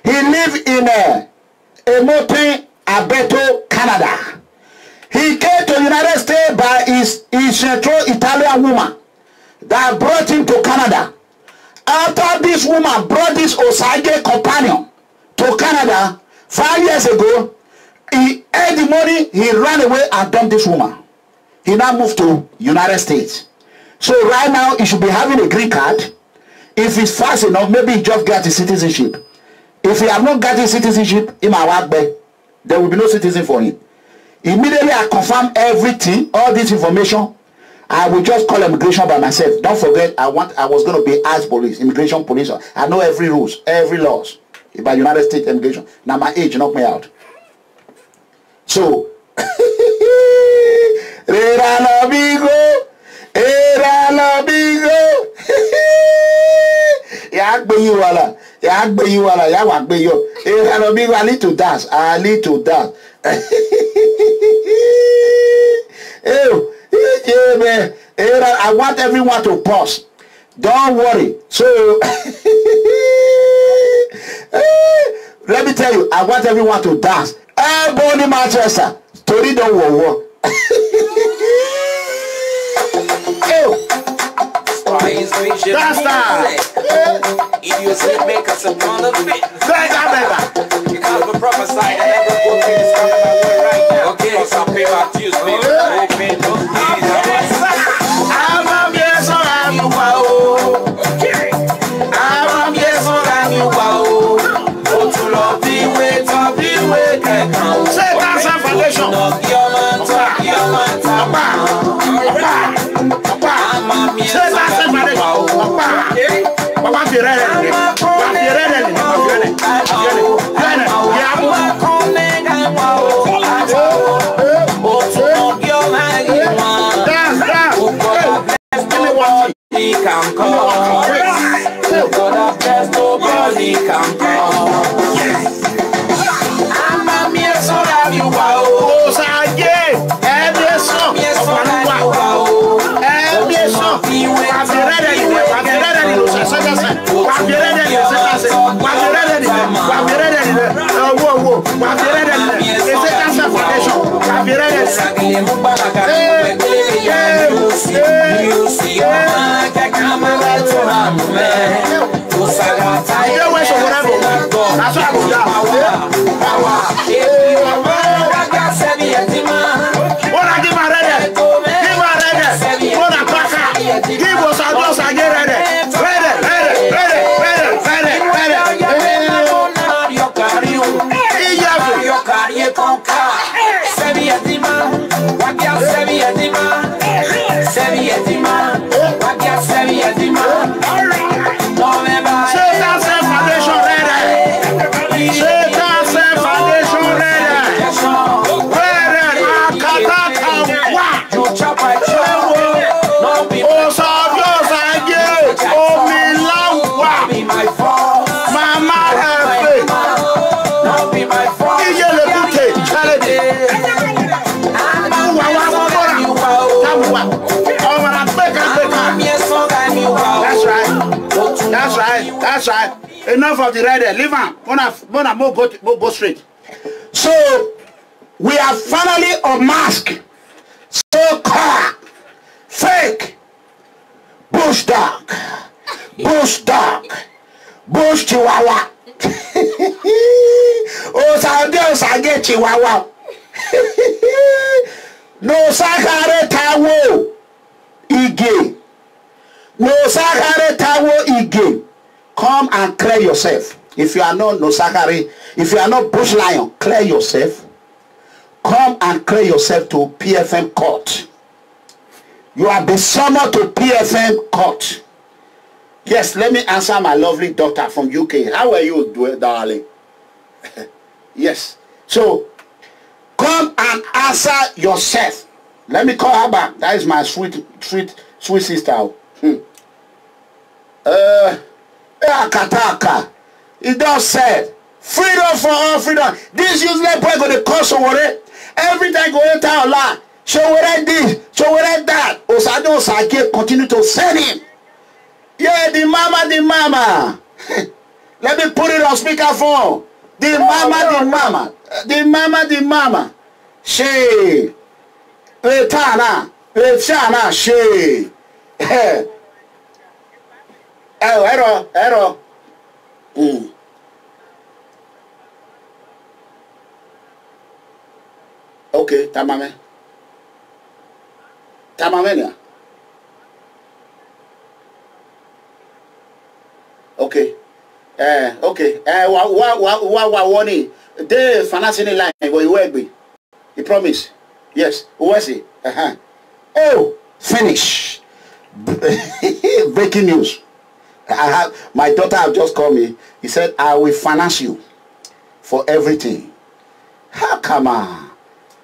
He lived in Emotin, Abeto, Canada. He came to the United States by his Shetro Italian woman that brought him to Canada. After this woman brought this Osage companion to Canada 5 years ago, he had the money, he ran away and dumped this woman. He now moved to United States. So right now he should be having a green card. If it's fast enough, maybe he just got his citizenship. If he have not gotten citizenship, there will be no citizen for him. Immediately I confirm everything, all this information. I will just call immigration by myself. Don't forget, I was going to be as police, immigration police. I know every rules, every laws by United States immigration. Now my age knocked me out. So, era lobigo. I need to dance. I want everyone to pause. Don't worry. So let me tell you, I want everyone to dance. Everybody Manchester, story don't war. That's that. You said make us a pound of it. Because the prophesy that every book is coming my way right now. Okay, so I'll pay my dues, baby. Open those keys. I'm a yes or I'm you wow. I'm a yes or I'm you wow. Oh, to love the way, say that's a foundation. Say that's a foundation. Papa, be ready. Can come. God bless nobody can come. I'm a mere son of you. Oh, Saye, every song. Every song. That's right. Enough of the rider. Leave him. Go straight. So we are finally unmasked. So-called fake bush dog, bush chihuahua. Osage chihuahua. No sakare tawo ige. No sakare tawo ige. Come and clear yourself. If you are not no sakare, if you are not bush lion, clear yourself. Come and clear yourself to PFM court. You have been summoned to PFM court. Yes, let me answer my lovely daughter from UK. How are you, darling? Yes. So, come and answer yourself. Let me call her back. That is my sweet sister. Kataka. It does said, freedom for all freedom. This useless boy going to cause over it. Every time go enter a lot. Show what this, show what that. Osado Osage continue to send him. Yeah, the mama. Let me put it on speakerphone. The mama. She. Etana, she. Error. Okay, tamame ya. Okay. Okay. What warning? They financing line, but you will be. He promised. Yes. Who was it? Oh, finish. Breaking news. My daughter have just called me. He said, I will finance you for everything. How come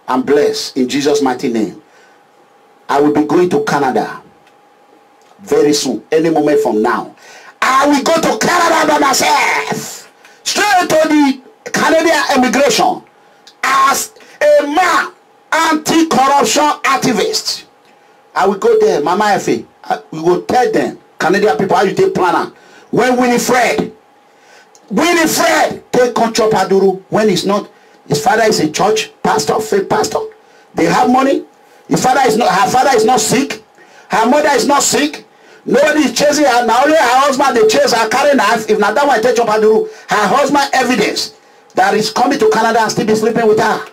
I'm blessed in Jesus' mighty name. I will be going to Canada very soon, any moment from now. I will go to Canada by myself, straight to the Canadian immigration as a man, anti-corruption activist. I will go there, Mama Effie. We will tell them, Canadian people, how you take planner. When Winifred take control Paduru, when he's not, his father is a church pastor, faith pastor. They have money. Her father is not sick. Her mother is not sick. Nobody is chasing her. Now only her husband they chase her, carry knife. If not that one take Paduru, her husband evidence that is coming to Canada and still be sleeping with her.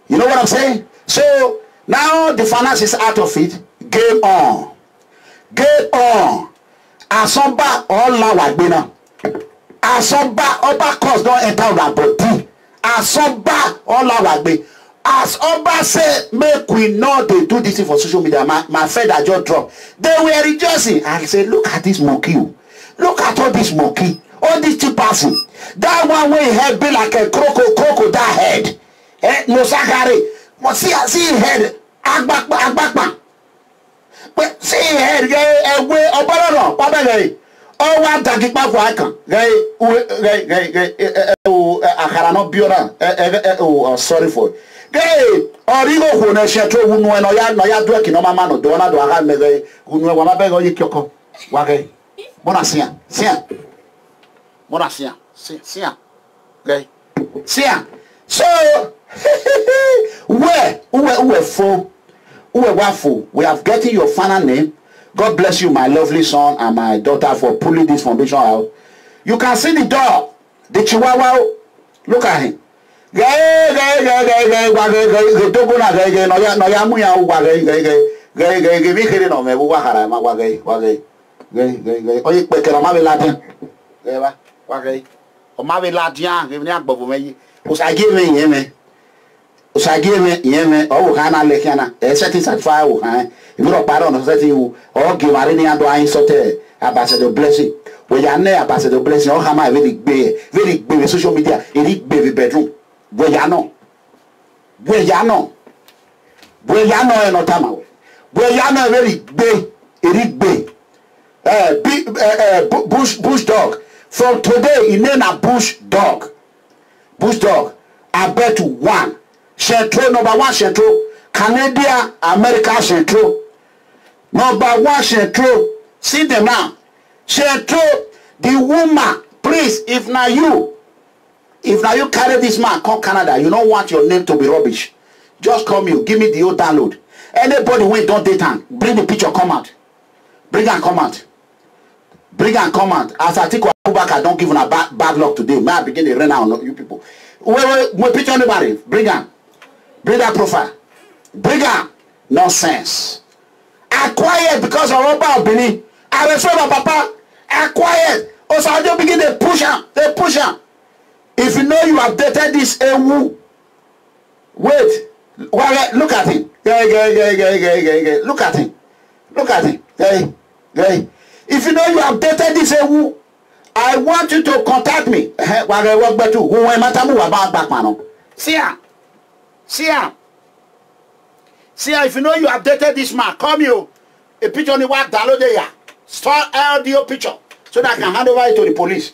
You know what I'm saying? So now the finance is out of it. Game on. Game on. Asomba all lawagbena. Asomba oba cause don't enter that body. Asomba all lawagbe. As Oba said, make we know they do this thing for social media. My friend that just dropped. They were rejoicing. I said, look at this monkey. Look at all this monkey. All this cheap person. That one way head be like a crocodile head. No sakari. But see head. Agbakman. But see head. Way obalano. Papa oh, one takikma for icon. Akarano biora. Oh, sorry for it. Hey, origo hune shetro hunwe no ya dweki no mama no do na do aga mege hunwe wa mabego yikyoko wage bona sia bona sia okay sia so where for wafo we have getting your final name. God bless you, my lovely son and my daughter, for pulling this foundation out. You can see the dog, the chihuahua. Look at him. Give me oh hana lekana certain satisfy oh if you don't pardon certain you or give marine and do I insult ambassador blessing we are near ambassador blessing or hama very big social media in baby bedroom where you know no tama where you know very big bush dog from today in name a bush dog I bet one Central number one Central Canadian America Central number one Central see them now Central the woman please if now you carry this man come Canada you don't want your name to be rubbish just come you give me the old download anybody who don't date time bring the picture come out bring and come out as I think I don't give a bad luck today may I begin to run out on you people wait picture anybody bring that profile bring her nonsense acquired because of Oba Benin I was from papa acquired also I don't begin to push her if you know you have dated this ewu wait look at him look at him hey if you know you have dated this ewu I want you to contact me see if you know you have dated this man come you a picture on the web download there start audio picture so that I can hand over it to the police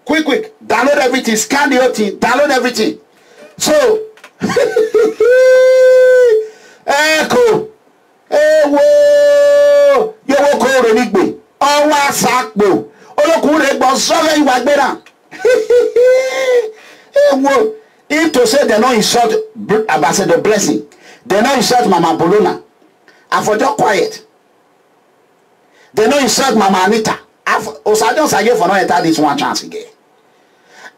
quick download everything scan the whole thing download everything so echo ewo yewo ko re nigbe owa sakpo olokun re gbo sore iwa gbera ewo if to say they no insult Ambassador Blessing they no insult Mama Bolona I for just quiet they no insult Mama Anita Osajon Sage for no enter this one chance again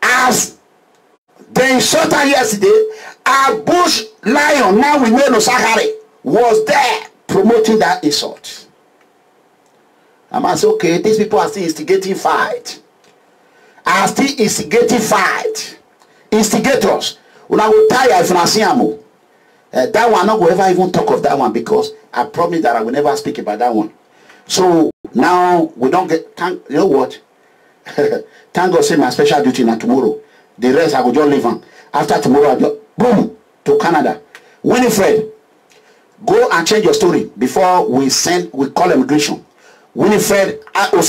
as they insulted her yesterday a bush lion now we know no Sakari was there promoting that insult I might say, okay, these people are still instigating fight. Are still instigating fight. Instigators. Una go tire if una see am. That one, I'm not going to ever even talk of that one because I promise that I will never speak about that one. So now we don't get, you know what? Thank God say my special duty now tomorrow. The rest I will just leave on. After tomorrow, I just boom to Canada. Winifred, go and change your story before we call immigration. Winifred, go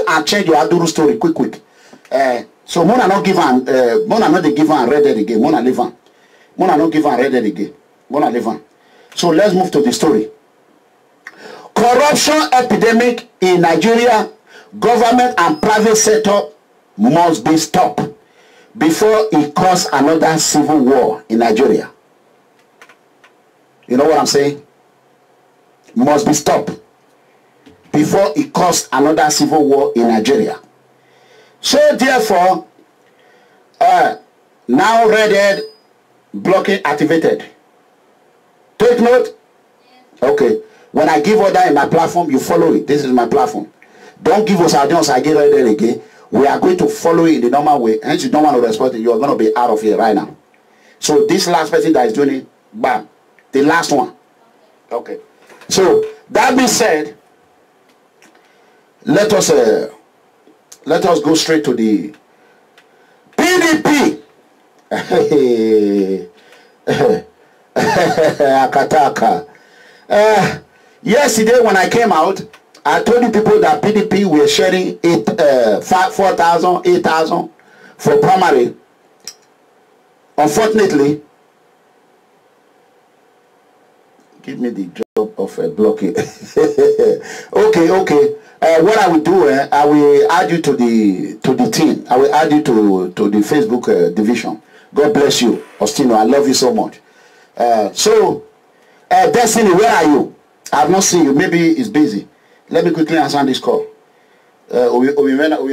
and change your Aduru story quick. So Mona not give on, Mona not they give on read it again. Mona leave on. Mona not give on read it again. Mona leave on. So let's move to the story. Corruption epidemic in Nigeria. Government and private sector must be stopped before it causes another civil war in Nigeria. You know what I'm saying? Must be stopped before it causes another civil war in Nigeria. So therefore, now Red blocking activated. Take note. Okay. When I give order in my platform, you follow it. This is my platform. Don't give us audience again, Red again. We are going to follow it in the normal way. Hence, you don't want to respond. You are going to be out of here right now. So this last person that is doing it, bam. The last one. Okay. So that being said, let us go straight to the PDP. Akataka. Yesterday when I came out, I told you people that PDP were sharing 4,000, 8,000 for primary. Unfortunately, give me the job of blocking. Okay. What I will do, I will add you to the team. I will add you to the Facebook division. God bless you, Ostino. I love you so much. Destiny, where are you? I have not seen you. Maybe it's busy. Let me quickly answer this call. We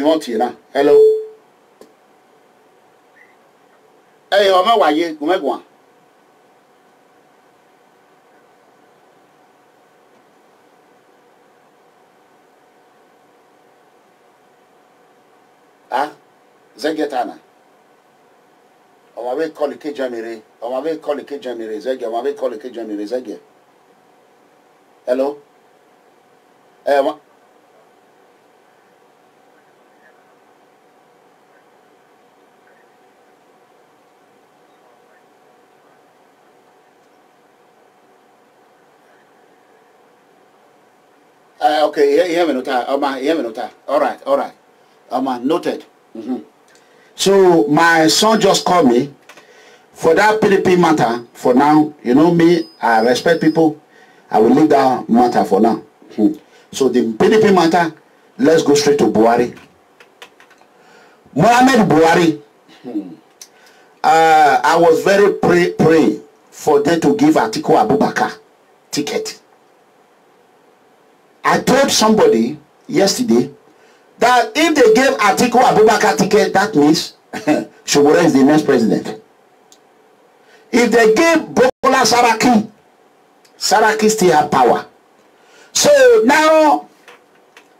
want you now. Hello. Hey, Oma, why you? Come Ah, Zegetana. Oma we call the Jamire. Oma we call the Jamire. Zege. Oma we call the Jamire. Zege. Hello. Okay, hear me nota. Hear me nota. All right. Noted. So my son just called me for that PDP matter. For now, you know me, I respect people. I will leave that matter for now. So the PDP matter, let's go straight to Buhari. Mohamed Buhari. I was very praying for them to give Atiku Abubakar ticket. I told somebody yesterday that if they gave Atiku Abubakar ticket, that means Shobora is the next president. If they gave Bukola Saraki still have power. So now,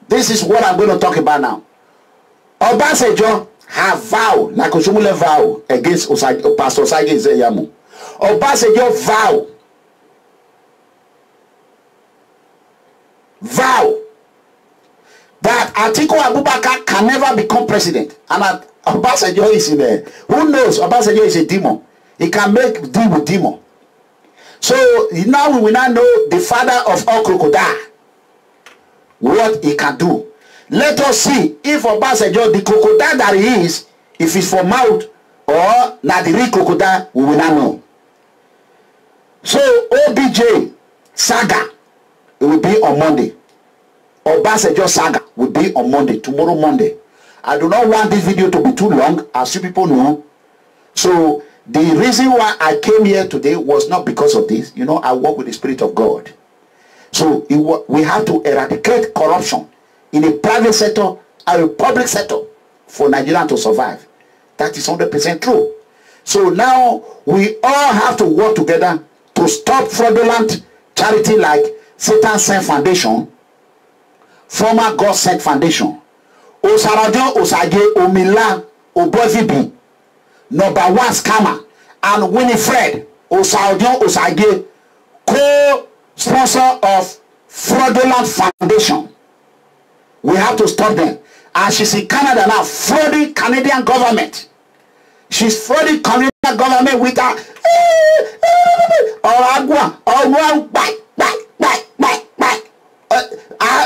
this is what I'm going to talk about now. Obasanjo have vowed, like Oshomole vow against Pastor Osage Izeyamu. Obasanjo vow that Atiku Abubakar can never become president. And Obasanjo is in there. Who knows? Obasanjo is a demon. He can make deal with demon. So now we will not know the father of all crocodile, what he can do. Let us see if Obasanjo, the crocodile that he is, if it's for mouth or not the real crocodile, we will not know. So OBJ saga, it will be on Monday. Obasanjo saga will be on Monday, tomorrow Monday. I do not want this video to be too long, as you people know. So the reason why I came here today was not because of this. You know, I work with the Spirit of God. So we have to eradicate corruption in the private sector and the public sector for Nigeria to survive. That is 100% true. So now we all have to work together to stop fraudulent charity like Satan Send Foundation former God Sent Foundation, Osarajo Osage Omila Obovibi, number 1 scammer, and Winifred Osarajo Osage, co-sponsor of fraudulent foundation. We have to stop them. And she's in Canada now, frauding Canadian government. She's frauding Canadian government with her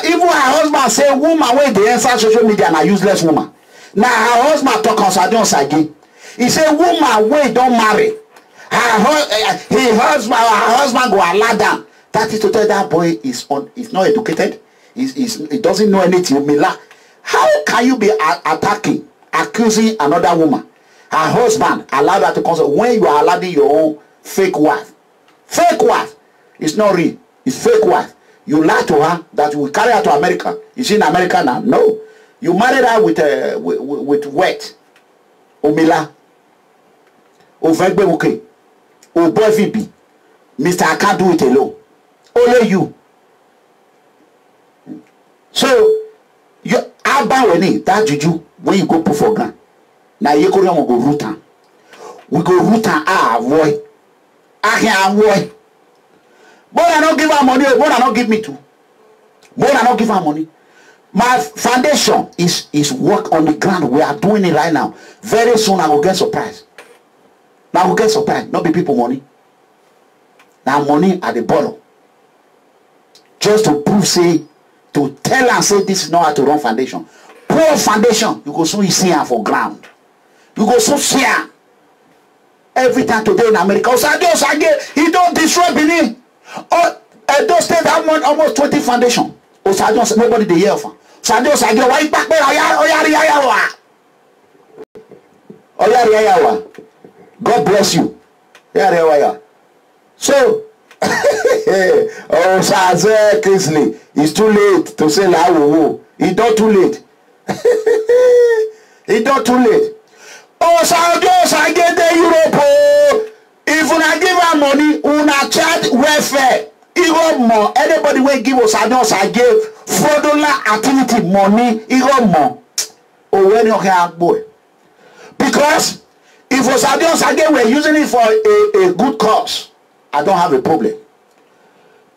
even her husband say woman wey dey answer social media na useless woman. Now her husband talk on Sage. He say woman wey don't marry, her husband go allow them. That is to tell that boy is not educated. He doesn't know anything. How can you be attacking, accusing another woman? Her husband allowed her to consult when you are allowing your own fake wife. Fake wife. It's not real. It's fake wife. You lie to her that you will carry her to America. Is she in America now? No. You married her with wet. Omila. Ovegbemuke. Obovibi. Mr. I can't do it alone. Only you. So, you that juju when you go put for gun. Now you go root her. We go root her boy. I can't avoid. But I don't give her money, but I don't give me too. But I don't give her money. My foundation is work on the ground. We are doing it right now. Very soon I will get surprised. Now I will get surprised. Not be people money. Now money at the bottom. Just to prove, say, to tell and say this is not how to run foundation. Poor foundation, you go soon see her for ground. You go so see her. Every time today in America, he don't destroy Benin. Oh, Edo State have almost 20 foundation. Nobody they hear of her. Why you back there? God bless you. So, Kingsley, it's too late to say la. It's not too late. It's not too late. I get the Europe. If I give her money, una charge welfare. Even more. Anybody will give us I give fraudulent activity money. Even more. Oh, when you have boy. Because if we're using it for a good cause, I don't have a problem.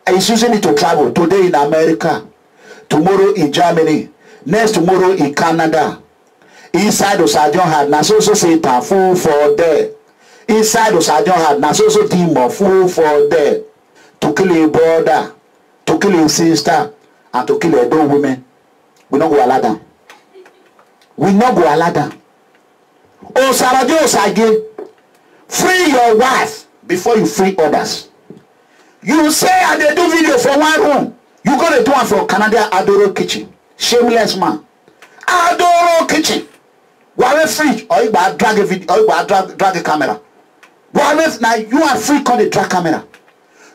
He's using it to travel. Today in America, tomorrow in Germany, next tomorrow in Canada. Inside Osadion had na so Satan full for there. Inside Osadion had na so demon full for there. To kill a brother, to kill a sister, and to kill a dumb women. We not go allow them. We not go allow them. Osadion Osage, free your wife before you free others. You say I dey do video for one room. You go to do one for Canada Adoro Kitchen. Shameless man. Adoro Kitchen. Why free? Or you drag a video, or you drag a camera. Now you are free call the drag camera.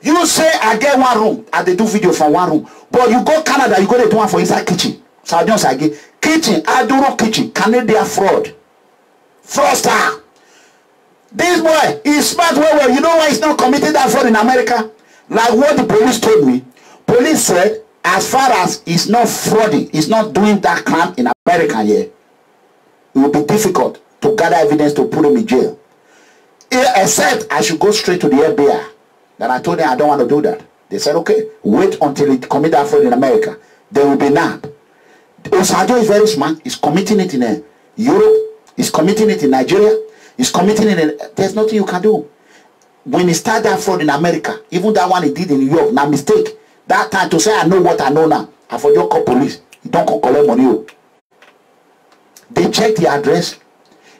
You say I get one room, I they do video for one room. But you go Canada, you go to do one for inside kitchen. So I just again kitchen, Adoro Kitchen, Canadian fraud. Fraudster. This boy is smart well. You know why he's not committing that fraud in America? Like what the police told me. Police said as far as he's not frauding, he's not doing that crime in America here, it will be difficult to gather evidence to put him in jail. Except I should go straight to the FBI. Then I told them I don't want to do that. They said, okay, wait until he commit that fraud in America. There will be nabbed. Osajo is very smart. He's committing it in Europe. He's committing it in Nigeria. He's committing it in... There's nothing you can do. When he started that fraud in America, even that one he did in New York, now mistake. That time to say I know what I know now. I for your call police. He don't call collect money. They check the address.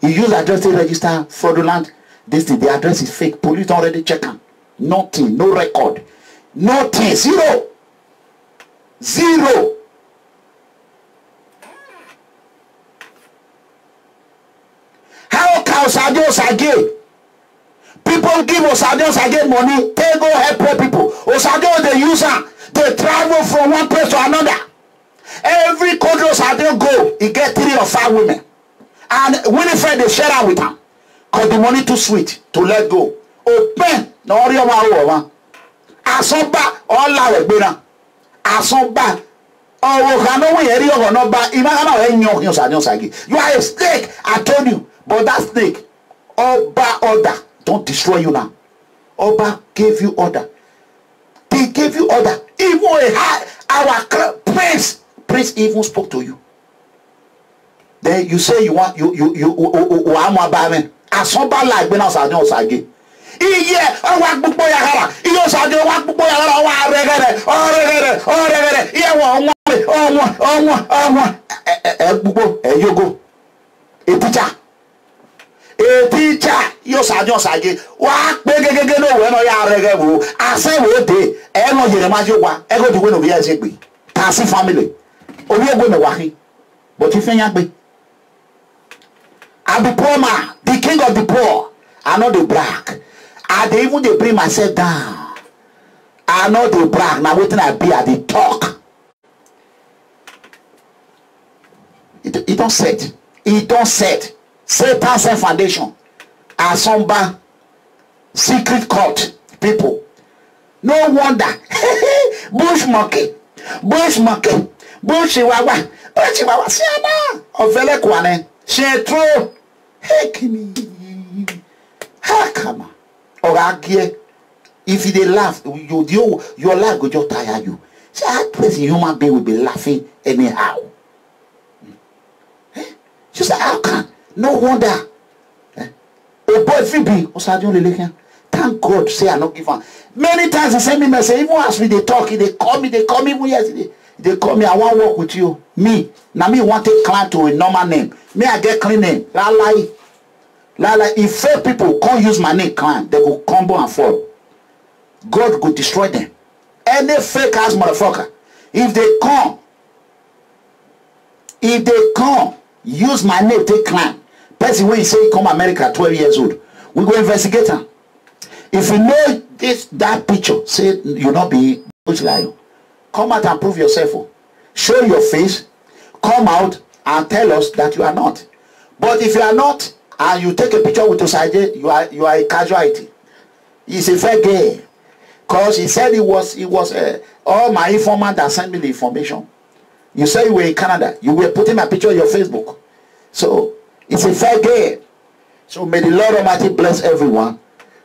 He used address to register fraudulent. This thing, the address is fake. Police already check them. Nothing, no record. Nothing, zero. Zero. How can Osajo Osage? People give Osajo Osage money, they go help poor people. Osajo they use them. They travel from one place to another. Every country Osajo go, he get 3 or 5 women. And Winifred they share out with them. Because the money too sweet to let go. Open. No worry about Asomba all our bina. Asomba Oh, cannot we hear you or not? But imagine you are a snake. I told you, but that snake, Oba order, don't destroy you now. Oba gave you order. They gave you order. Even our prince even spoke to you. Then you say you want you as somebody like when I was again. Yeah, I want book boy hara. You say you want book boy hara. You go. A teacher, you say just again. What beg no when I reggae. I say what day. I know you imagine what. I go to win over here. Tasi family. Oh, we are going to wahi. But if you be. I be poor man, the king of the poor. I know the brag. I dey even they bring myself down. I know the brag. Now waiting I be at the talk. It don't set. It don't set. Satan sent foundation. Asomba secret court people. No wonder. Bush monkey. Bush monkey. Bush chihuahua. Bush chihuahua. Siana. Ovele kwane. She true. Hey, Kimi. Ha, come on. Or if they laugh, your laugh will just tire you. See, that person human being will be laughing anyhow. She said, how can? No wonder. A boy Phoebe, thank God, say I not give her. Many times they send me message, even as we they talk, they call me even yesterday. They call me, I want to work with you. Me. Now me want to climb to a normal name. Me I get clean name. Lalai. If fake people can't use my name climb, they will combo and fall. God will destroy them. Any fake ass motherfucker. If they come, use my name, take climb. Person when you say come America 12 years old, we go investigate them. If you know that picture, say you not be which lie. Come out and prove yourself. Show your face. Come out and tell us that you are not. But if you are not, and you take a picture with Osaje, you are a casualty. He's a fair gay. Because he said he was all my informant that sent me the information. You say you were in Canada. You were putting my picture on your Facebook. So it's a fair gay. So may the Lord Almighty bless everyone.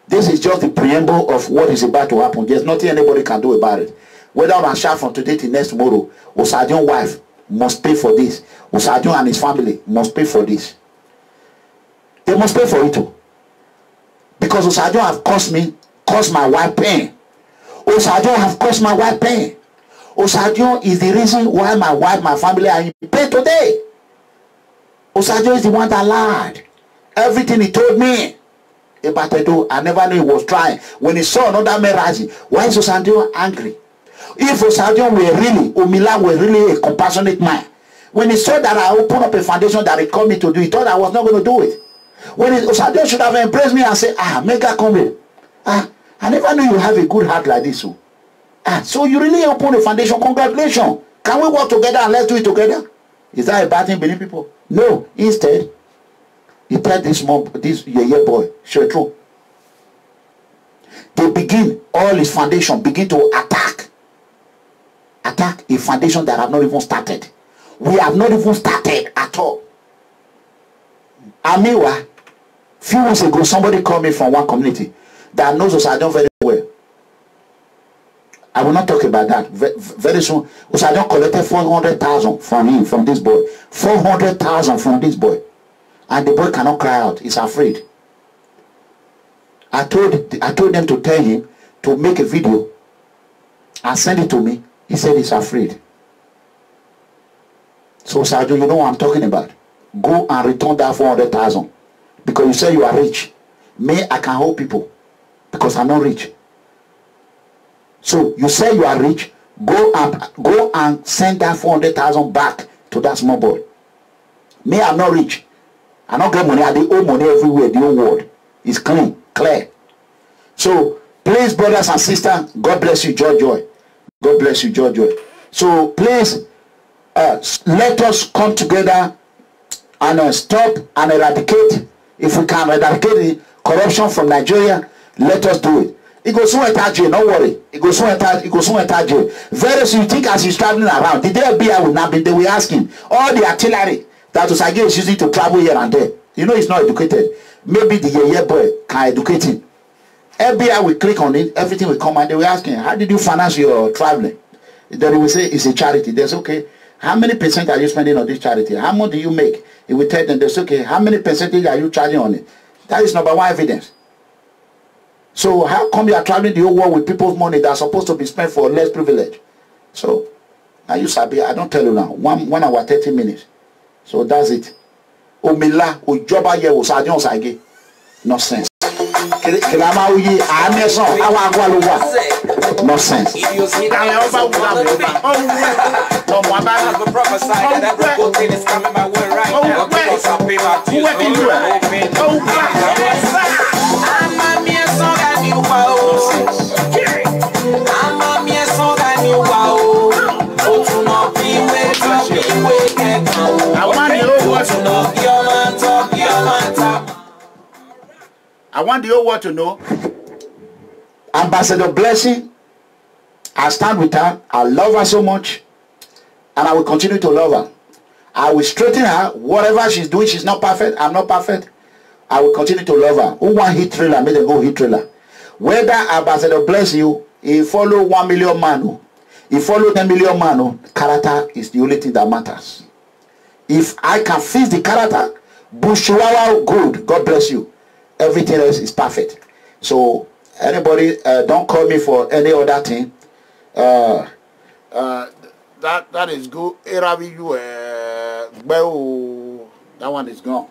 This is just the preamble of what is about to happen. There's nothing anybody can do about it. Whether I'm shout from today to next tomorrow, Osajo's wife must pay for this. Osajo and his family must pay for this. They must pay for it too. Because Osajo have caused my wife pain. Osajo have caused my wife pain. Osajo is the reason why my wife, my family are in pain today. Osajo is the one that lied. Everything he told me about Edo, I never knew he was trying. When he saw another man rising, why is Osajo angry? If Osajo were really, Omila were really a compassionate man, when he saw that I opened up a foundation that he called me to do, he thought I was not going to do it. When Osajo should have embraced me and said, Mega come in. I never knew you have a good heart like this. So you really open a foundation. Congratulations. Can we work together and let's do it together? Is that a bad thing, beneath people? No. Instead, he told this young boy, Shetro. They begin, all his foundation begin to attack a foundation that have not even started. We have not even started at all. Amiwa, few months ago, somebody called me from one community that knows Osajo very well. I will not talk about that. Very soon, Osajo collected 400,000 from him, from this boy. 400,000 from this boy. And the boy cannot cry out. He's afraid. I told them to tell him to make a video and send it to me. He said he's afraid. So Osajo, you know what I'm talking about. Go and return that 400,000. Because you say you are rich. Me, I can help people. Because I'm not rich. So you say you are rich. Go and send that 400,000 back to that small boy. Me, I'm not rich. I don't get money. I owe money everywhere. The whole world is clear. So please, brothers and sisters, God bless you, Joy. God bless you, Joy. So please, let us come together and stop and eradicate. If we can eradicate the corruption from Nigeria, let us do it. He goes soon enter jail. Don't worry. He goes soon enter jail. Very soon, you think as he's traveling around, the FBI will not be. They will ask him all the artillery that Osage is using to travel here and there. You know he's not educated. Maybe the Yeye boy can educate him. FBI will click on it. Everything will come and they will ask him, how did you finance your traveling? Then he will say it's a charity. There's okay. How many percent are you spending on this charity? How much do you make? He will tell them, there's okay. How many percentage are you charging on it? That is number one evidence. So how come you are traveling the whole world with people's money that are supposed to be spent for less privilege? So now you sabi, I don't tell you now. 1 hour 30 minutes. So that's it. Omila ojoba ye osaje osage. Nonsense. Kelama uyi ameson awa agwa lo wa. Nonsense. I want the whole world to know. Ambassador Blessing, I stand with her. I love her so much. And I will continue to love her. I will straighten her. Whatever she's doing, she's not perfect. I'm not perfect. I will continue to love her. Who want hit trailer, make them go hit trailer. Whether Ambassador bless you, he follow 1 million man, he follow 10 million man, character is the only thing that matters. If I can fix the character, Bushwawa, good, God bless you. Everything else is perfect. So anybody don't call me for any other thing. That is good. That one is gone.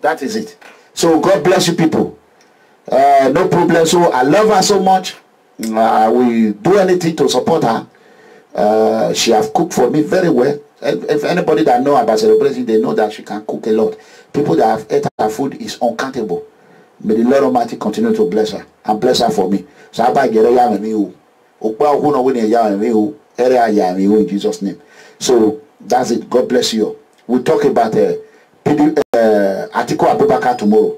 That is it. So God bless you people. No problem. So I love her so much. I will do anything to support her. She have cooked for me very well. If anybody that know about celebration, they know that she can cook a lot. People that have ate her food is uncountable. May the Lord Almighty continue to bless her and bless her for me. So I get in Jesus' name. So that's it. God bless you. We'll talk about Atiku Abubakar tomorrow.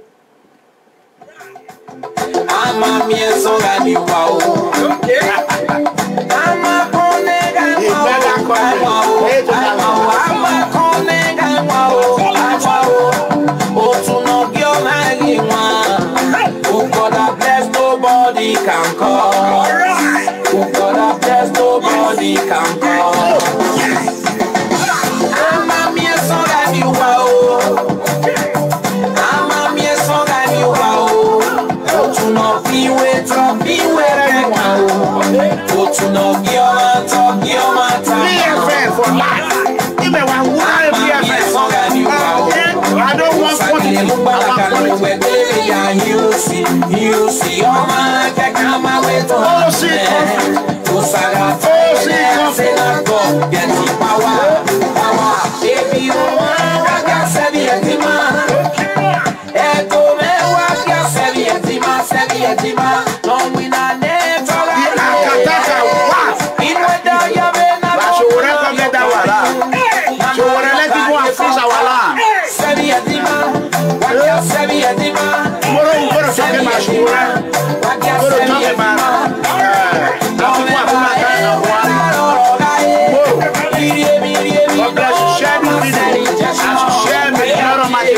Nobody can call. Who God bless, nobody can call. I'm a mere song and you are. I'm a mere song and you are. Go to no be where go to no talk your matter. For life. Even when I don't want you see your man can come away to get the power. Baby, you want I said it, man. Echo me, what you said it, man. Don't win a name for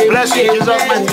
bless you, Jesus.